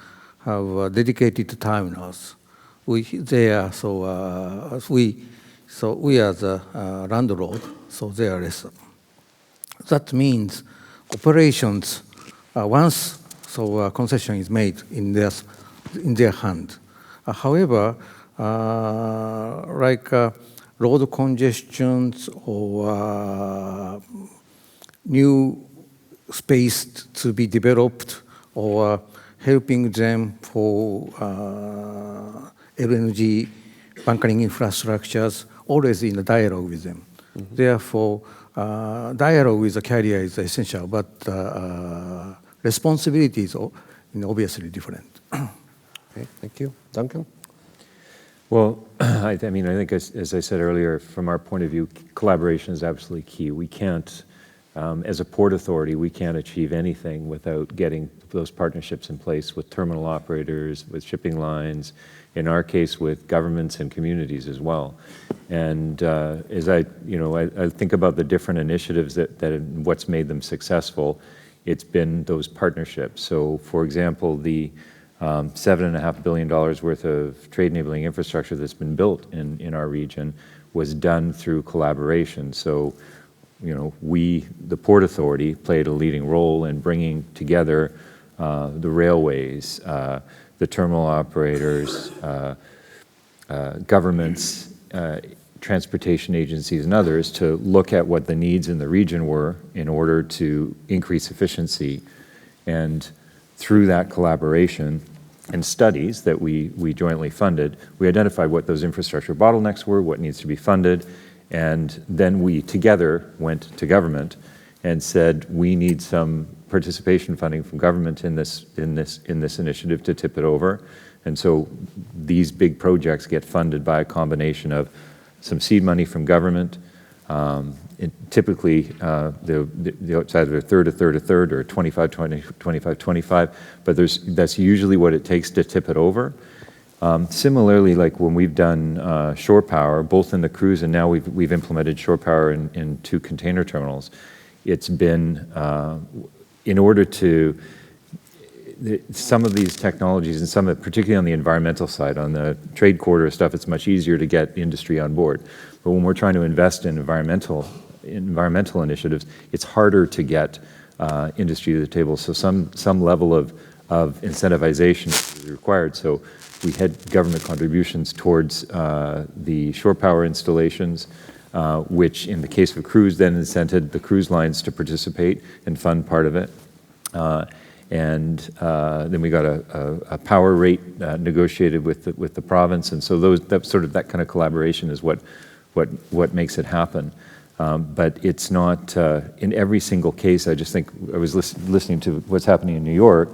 have dedicated terminals. We are the landlord, so they are less. That means operations once concession is made in their hand. However, like road congestions or new space to be developed or helping them for LNG bunkering infrastructures, always in a dialogue with them. Mm-hmm. Therefore, dialogue with the carrier is essential, but responsibilities are obviously different. Okay, thank you. Duncan? Well, I think as I said earlier, from our point of view, collaboration is absolutely key. We can't, as a port authority, we can't achieve anything without getting those partnerships in place with terminal operators, with shipping lines, in our case with governments and communities as well. And as I think about the different initiatives that what's made them successful, it's been those partnerships. So for example, the $7.5 billion worth of trade enabling infrastructure that's been built in our region was done through collaboration. So, we, the Port Authority, played a leading role in bringing together the railways, the terminal operators, governments, transportation agencies and others to look at what the needs in the region were in order to increase efficiency. And through that collaboration and studies that we jointly funded, we identified what those infrastructure bottlenecks were, what needs to be funded, and then we together went to government and said, we need some participation funding from government in this initiative to tip it over. And so these big projects get funded by a combination of some seed money from government. Typically, it's either a third, or 25-25, but that's usually what it takes to tip it over. Similarly, like when we've done shore power, both in the cruise and now we've implemented shore power in 2 container terminals, it's been in order to some of these technologies and some of, particularly on the environmental side, on the trade corridor stuff, it's much easier to get industry on board. But when we're trying to invest in environmental initiatives, it's harder to get industry to the table. So some level of incentivization is required. So we had government contributions towards the shore power installations, which in the case of cruise then incented the cruise lines to participate and fund part of it. And then we got a power rate negotiated with the province, and so that kind of collaboration is what makes it happen. But it's not in every single case. I just think I was listening to what's happening in New York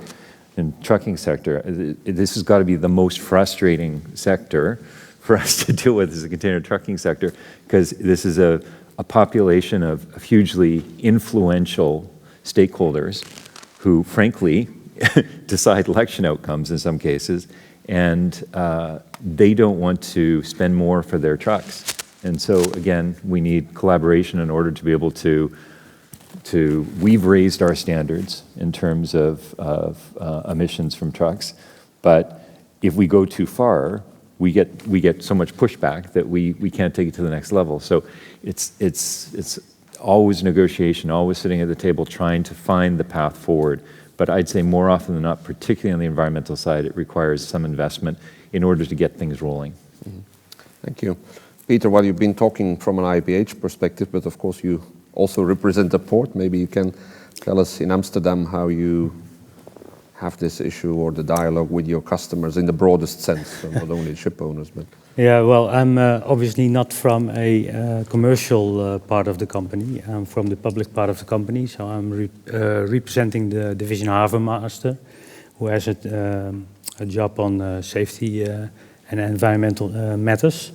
in trucking sector. This has got to be the most frustrating sector for us to deal with as a container trucking sector, because this is a population of hugely influential stakeholders who, frankly, decide election outcomes in some cases, and they don't want to spend more for their trucks. And so, again, we need collaboration in order to be able to we've raised our standards in terms of emissions from trucks, but if we go too far, we get so much pushback that we can't take it to the next level. So it's always negotiation, always sitting at the table trying to find the path forward. But I'd say more often than not, particularly on the environmental side, it requires some investment in order to get things rolling. Mm-hmm. Thank you. Peter, while you've been talking from an IAPH perspective, but of course you also represent the port, maybe you can tell us in Amsterdam how you have this issue or the dialogue with your customers in the broadest sense, so not only ship owners, but... Yeah, well, I'm obviously not from a commercial part of the company. I'm from the public part of the company, so I'm representing the division Harbor Master, who has a job on safety and environmental matters.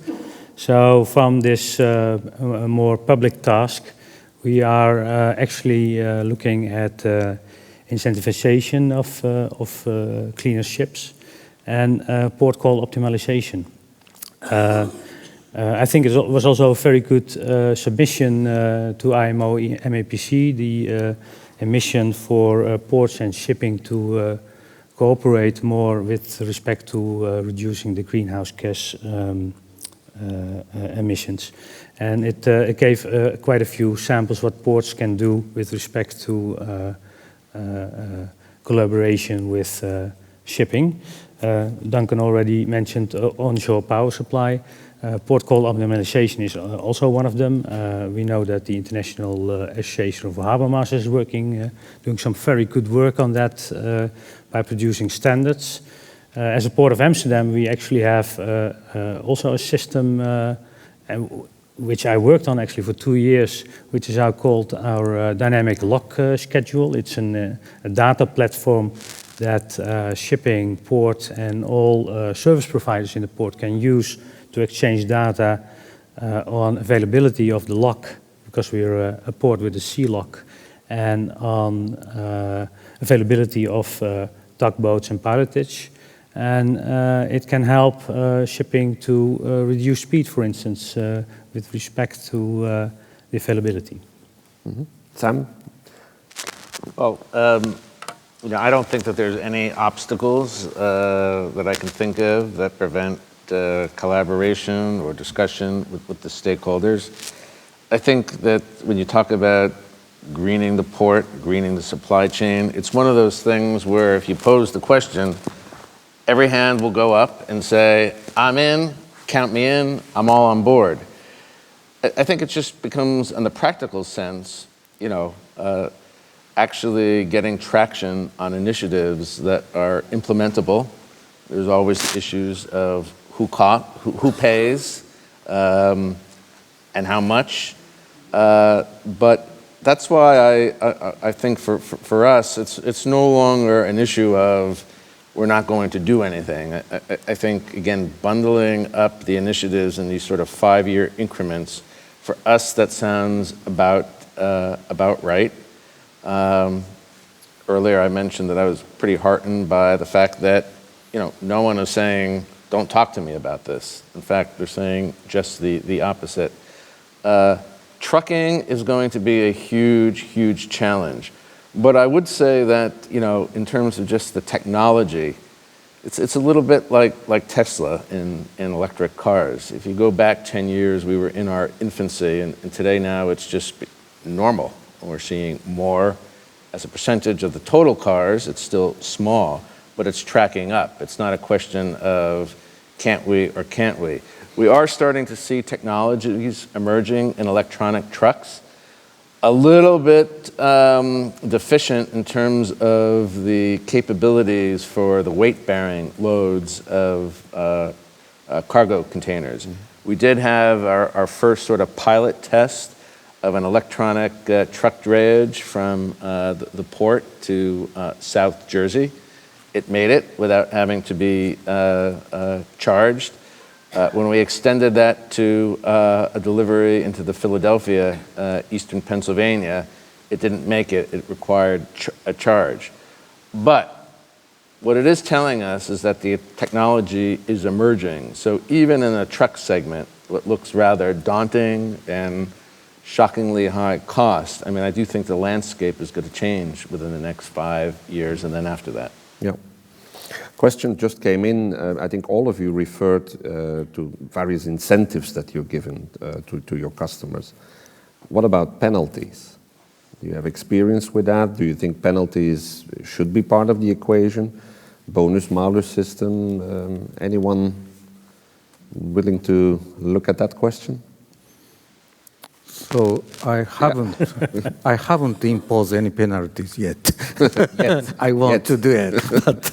So from this more public task, we are actually looking at incentivization of cleaner ships and port call optimization. I think it was also a very good submission to IMO MAPC, the emission for ports and shipping to cooperate more with respect to reducing the greenhouse gas emissions. And it gave quite a few samples what ports can do with respect to collaboration with shipping. Duncan already mentioned onshore power supply. Port call optimization is also one of them. We know that the International Association of Harbour Masters is working, doing some very good work on that by producing standards. As a Port of Amsterdam, we actually have also a system which I worked on actually for 2 years, which is now called our dynamic lock schedule. It's a data platform that shipping, port, and all service providers in the port can use to exchange data on availability of the lock, because we're a port with a sea lock, and on availability of tugboats and pilotage. And it can help shipping to reduce speed, for instance, with respect to the availability. Mm-hmm. Sam? Well, I don't think that there's any obstacles that I can think of that prevent collaboration or discussion with the stakeholders. I think that when you talk about greening the port, greening the supply chain, it's one of those things where if you pose the question, every hand will go up and say, I'm in, count me in, I'm all on board. I think it just becomes, in the practical sense, actually getting traction on initiatives that are implementable. There's always issues of who pays, and how much. But that's why I think for us, it's no longer an issue of we're not going to do anything. I think, again, bundling up the initiatives in these sort of 5-year increments, for us, that sounds about right. Earlier I mentioned that I was pretty heartened by the fact that, no one is saying, don't talk to me about this. In fact, they're saying just the opposite. Trucking is going to be a huge, huge challenge. But I would say that, in terms of just the technology, it's a little bit like Tesla in electric cars. If you go back 10 years, we were in our infancy, and today now it's just normal. We're seeing more as a percentage of the total cars. It's still small, but it's tracking up. It's not a question of can't we or can't we. We are starting to see technologies emerging in electronic trucks, a little bit deficient in terms of the capabilities for the weight-bearing loads of cargo containers. Mm-hmm. We did have our first sort of pilot test of an electronic truck drayage from the port to South Jersey. It made it without having to be charged. When we extended that to a delivery into the Philadelphia, eastern Pennsylvania, it didn't make it. It required a charge. But what it is telling us is that the technology is emerging. So even in a truck segment, what looks rather daunting and shockingly high cost, I do think the landscape is going to change within the next 5 years and then after that. Yeah. Question just came in. I think all of you referred to various incentives that you're given to your customers. What about penalties? Do you have experience with that? Do you think penalties should be part of the equation? Bonus-malus system? Anyone willing to look at that question? So I haven't imposed any penalties yet. I want to do it. But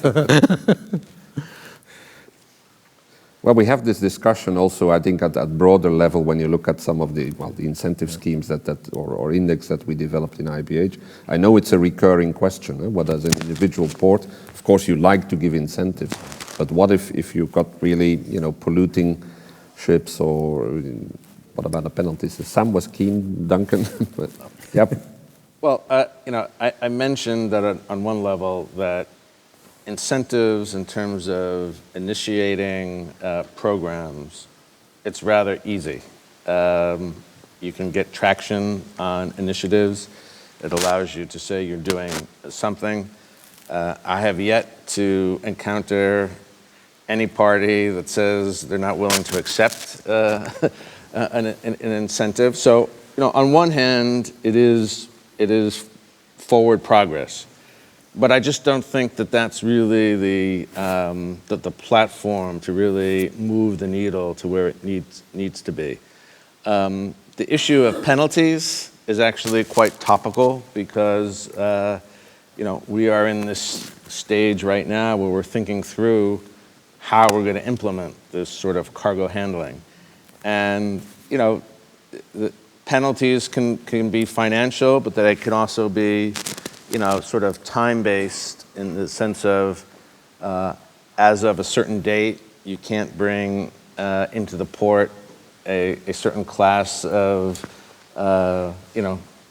well, we have this discussion also, I think, at broader level when you look at some of the incentive schemes or index that we developed in IAPH. I know it's a recurring question. What as an individual port, of course, you like to give incentives, but what if you've got really, polluting ships, or what about the penalties? Sam was keen, Duncan. Yep. Well, I mentioned that on one level that incentives in terms of initiating programs, it's rather easy. You can get traction on initiatives. It allows you to say you're doing something. I have yet to encounter any party that says they're not willing to accept an incentive. So, on one hand, it is forward progress. But I just don't think that that's really the platform to really move the needle to where it needs to be. The issue of penalties is actually quite topical because we are in this stage right now where we're thinking through how we're going to implement this sort of cargo handling, and the penalties can be financial, but they can also be sort of time-based in the sense of as of a certain date, you can't bring into the port a certain class of,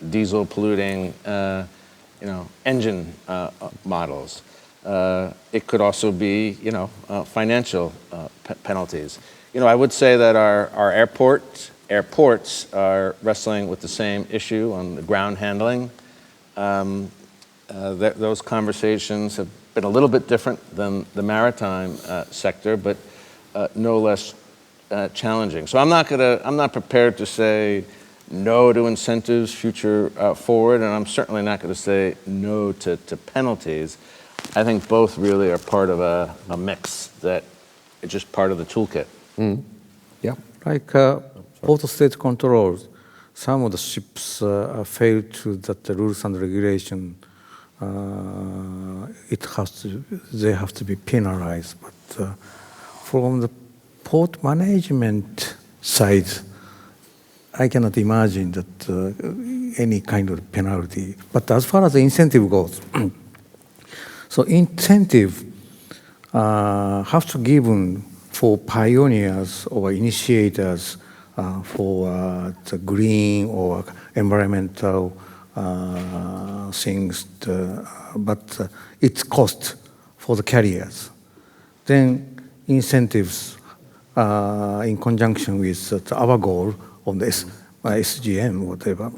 diesel polluting, engine models. It could also be, financial penalties. I would say that our airports are wrestling with the same issue on the ground handling. Those conversations have been a little bit different than the maritime sector, but no less challenging. So I'm not prepared to say no to incentives future forward, and I'm certainly not going to say no to penalties. I think both really are part of a mix that is just part of the toolkit. Mm. Yeah. Like port state controls, some of the ships fail to the rules and regulation. They have to be penalized. But from the port management side, I cannot imagine that any kind of penalty. But as far as the incentive goes, so incentive have to given for pioneers or initiators for the green or environmental things, but it's cost for the carriers. Then incentives in conjunction with our goal of the SGM, whatever.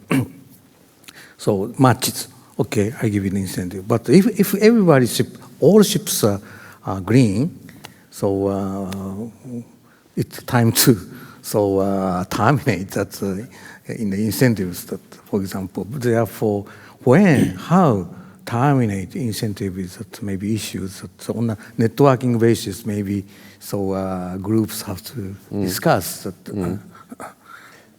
So matches. Okay, I give you an incentive. But if all ships are green, so it's time to terminate that in the incentives. That, for example, therefore, how terminate incentive is that maybe issues that on a networking basis maybe. So groups have to discuss that.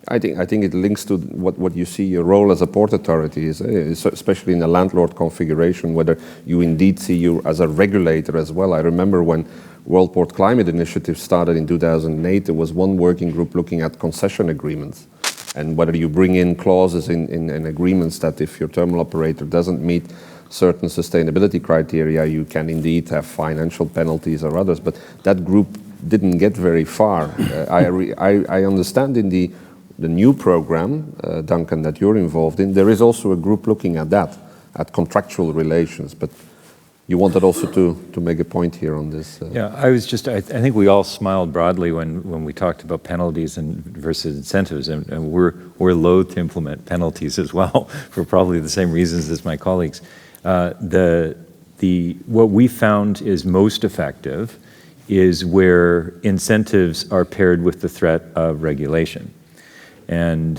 I think it links to what you see your role as a port authority is, especially in a landlord configuration, whether you indeed see you as a regulator as well. I remember when World Port Climate Initiative started in 2008, there was one working group looking at concession agreements and whether you bring in clauses in agreements that if your terminal operator doesn't meet certain sustainability criteria, you can indeed have financial penalties or others. But that group didn't get very far. I understand in the new program, Duncan, that you're involved in, there is also a group looking at that, at contractual relations. But you wanted also to make a point here on this. Yeah, I think we all smiled broadly when we talked about penalties versus incentives, and we're loath to implement penalties as well for probably the same reasons as my colleagues. What we found is most effective is where incentives are paired with the threat of regulation. And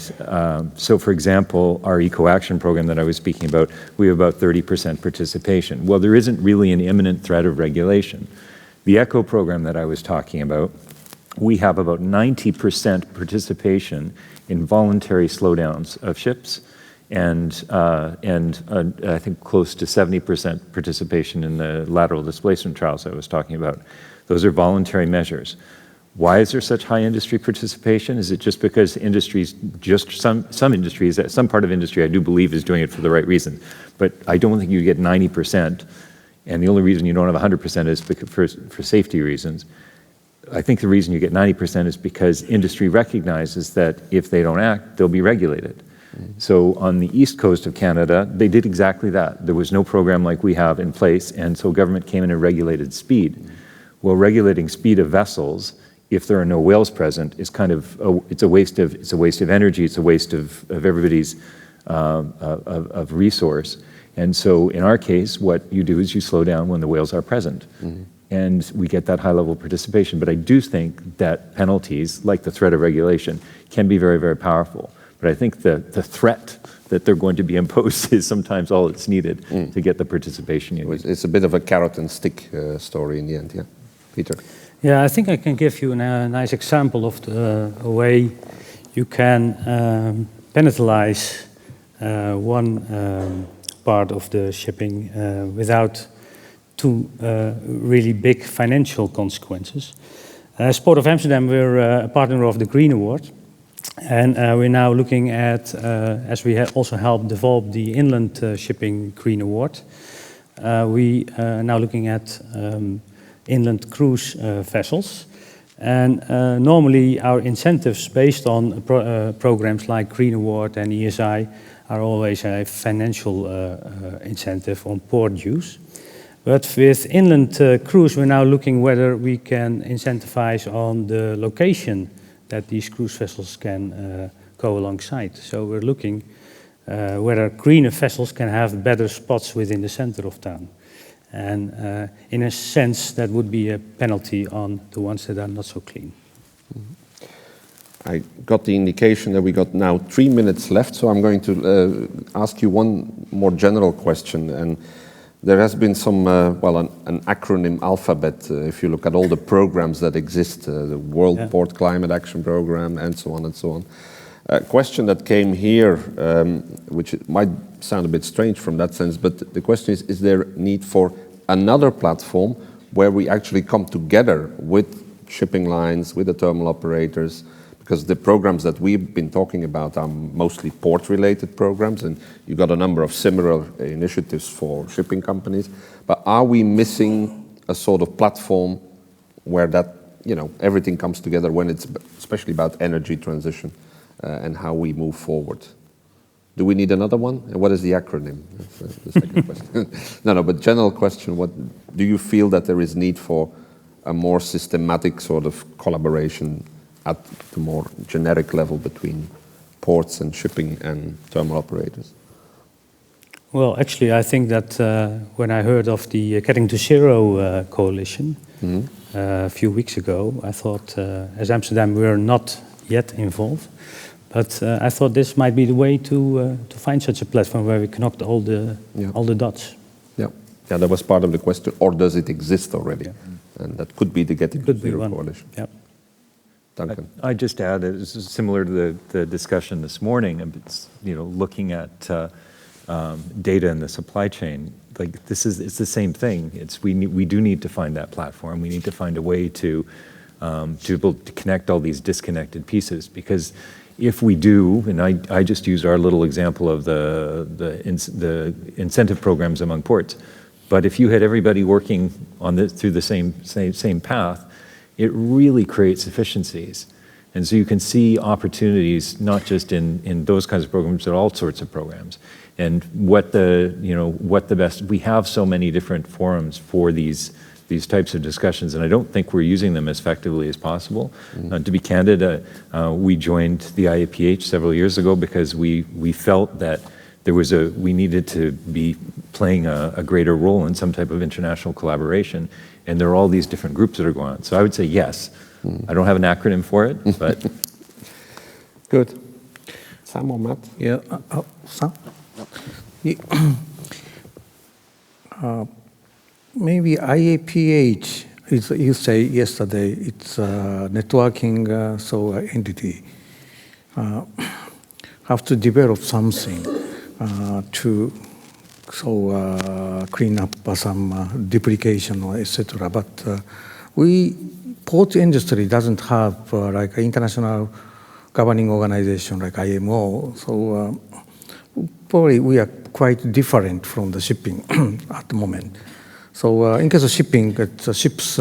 so, for example, our eco-action program that I was speaking about, we have about 30% participation. Well, there isn't really an imminent threat of regulation. The ECHO program that I was talking about, we have about 90% participation in voluntary slowdowns of ships, and I think close to 70% participation in the lateral displacement trials I was talking about. Those are voluntary measures. Why is there such high industry participation? Is it just because industries, just some industries, some part of industry I do believe is doing it for the right reason, but I don't think you get 90%, and the only reason you don't have 100% is for safety reasons. I think the reason you get 90% is because industry recognizes that if they don't act, they'll be regulated. So on the east coast of Canada, they did exactly that. There was no program like we have in place, and so government came in and regulated speed. Well, regulating speed of vessels, if there are no whales present, is kind of it's a waste of energy, it's a waste of everybody's of resource. And so in our case, what you do is you slow down when the whales are present. And we get that high level of participation. But I do think that penalties, like the threat of regulation, can be very, very powerful. But I think the threat that they're going to be imposed is sometimes all that's needed to get the participation you need. It's a bit of a carrot and stick story in the end, yeah. Peter? Yeah, I think I can give you a nice example of the way you can penalize one part of the shipping without too really big financial consequences. As Port of Amsterdam, we're a partner of the Green Award. And we're now looking at, as we also helped develop the Inland Shipping Green Award, we are now looking at inland cruise vessels. And normally our incentives based on programs like Green Award and ESI are always a financial incentive on port use. But with inland cruise, we're now looking whether we can incentivize on the location that these cruise vessels can go alongside. So we're looking whether greener vessels can have better spots within the center of town. And in a sense, that would be a penalty on the ones that are not so clean. I got the indication that we got now 3 minutes left, so I'm going to ask you one more general question. And there has been some, an acronym alphabet, if you look at all the programs that exist, the World Port Climate Action Program, and so on and so on. A question that came here, which might sound a bit strange from that sense, but the question is there need for another platform where we actually come together with shipping lines, with the terminal operators, because the programs that we've been talking about are mostly port-related programs, and you've got a number of similar initiatives for shipping companies. But are we missing a sort of platform where that, everything comes together when it's especially about energy transition and how we move forward? Do we need another one? And what is the acronym? That's the second question. No, but general question, what do you feel that there is need for a more systematic sort of collaboration at the more generic level between ports and shipping and terminal operators? Well, actually, I think that when I heard of the Getting to Zero coalition a few weeks ago, I thought, as Amsterdam, we're not yet involved, but I thought this might be the way to find such a platform where we connect all the dots. Yeah, that was part of the question. Or does it exist already? Yeah. And that could be the Getting to Zero coalition. Yeah. Duncan. I just add, it's similar to the discussion this morning. It's, looking at data in the supply chain. Like it's the same thing. We do need to find that platform. We need to find a way to be able to connect all these disconnected pieces. Because if we do, and I just used our little example of the incentive programs among ports. But if you had everybody working through the same path, it really creates efficiencies. And so you can see opportunities, not just in those kinds of programs, but all sorts of programs. And what the best, we have so many different forums for these types of discussions, and I don't think we're using them as effectively as possible. To be candid, we joined the IAPH several years ago because we felt that we needed to be playing a greater role in some type of international collaboration. And there are all these different groups that are going on. So I would say yes. I don't have an acronym for it, but... Good. Sam or Matt? Yeah, Sam? Maybe IAPH you say yesterday, it's a networking entity. Have to develop something to clean up some duplication or etc. But port industry doesn't have like an international governing organization like IMO. So probably we are quite different from the shipping at the moment. So in case of shipping, it's ships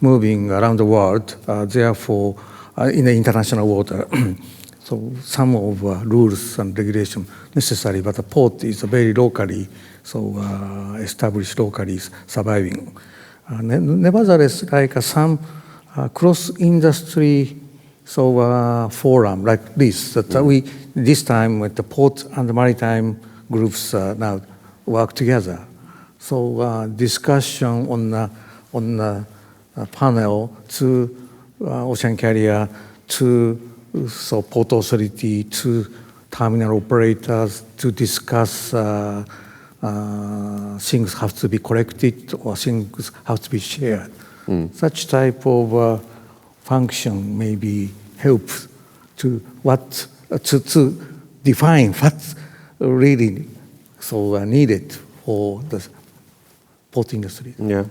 moving around the world, therefore in the international water. So some of rules and regulation necessary, but the port is very locally, established locally, surviving. Nevertheless, like some cross-industry forum like this, that we this time with the port and the maritime groups now work together. So discussion on a panel to ocean carrier to port authority to terminal operators to discuss things have to be collected or things have to be shared. Such type of function maybe helps to define what's really needed for the port industry. Yeah.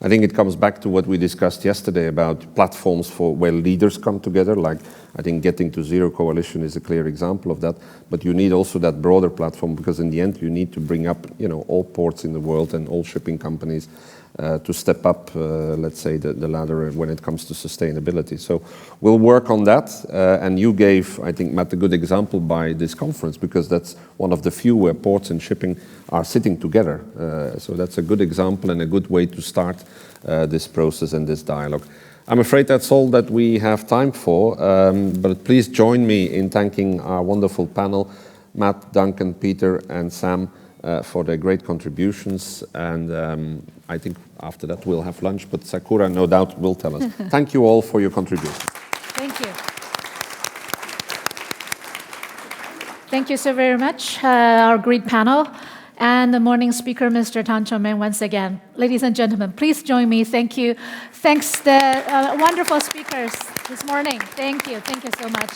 I think it comes back to what we discussed yesterday about platforms for where leaders come together. Like I think Getting to Zero Coalition is a clear example of that. But you need also that broader platform because in the end you need to bring up, all ports in the world and all shipping companies to step up, let's say, the ladder when it comes to sustainability. So we'll work on that. And you gave, I think, Matt, a good example by this conference because that's one of the few where ports and shipping are sitting together. So that's a good example and a good way to start this process and this dialogue. I'm afraid that's all that we have time for, but please join me in thanking our wonderful panel, Matt, Duncan, Peter, and Sam, for their great contributions. And I think after that we'll have lunch, but Sakura no doubt will tell us. Thank you all for your contribution. Thank you. Thank you so very much, our great panel, and the morning speaker, Mr. Tan Chong-men, once again. Ladies and gentlemen, please join me. Thank you. Thanks the wonderful speakers this morning. Thank you. Thank you so much.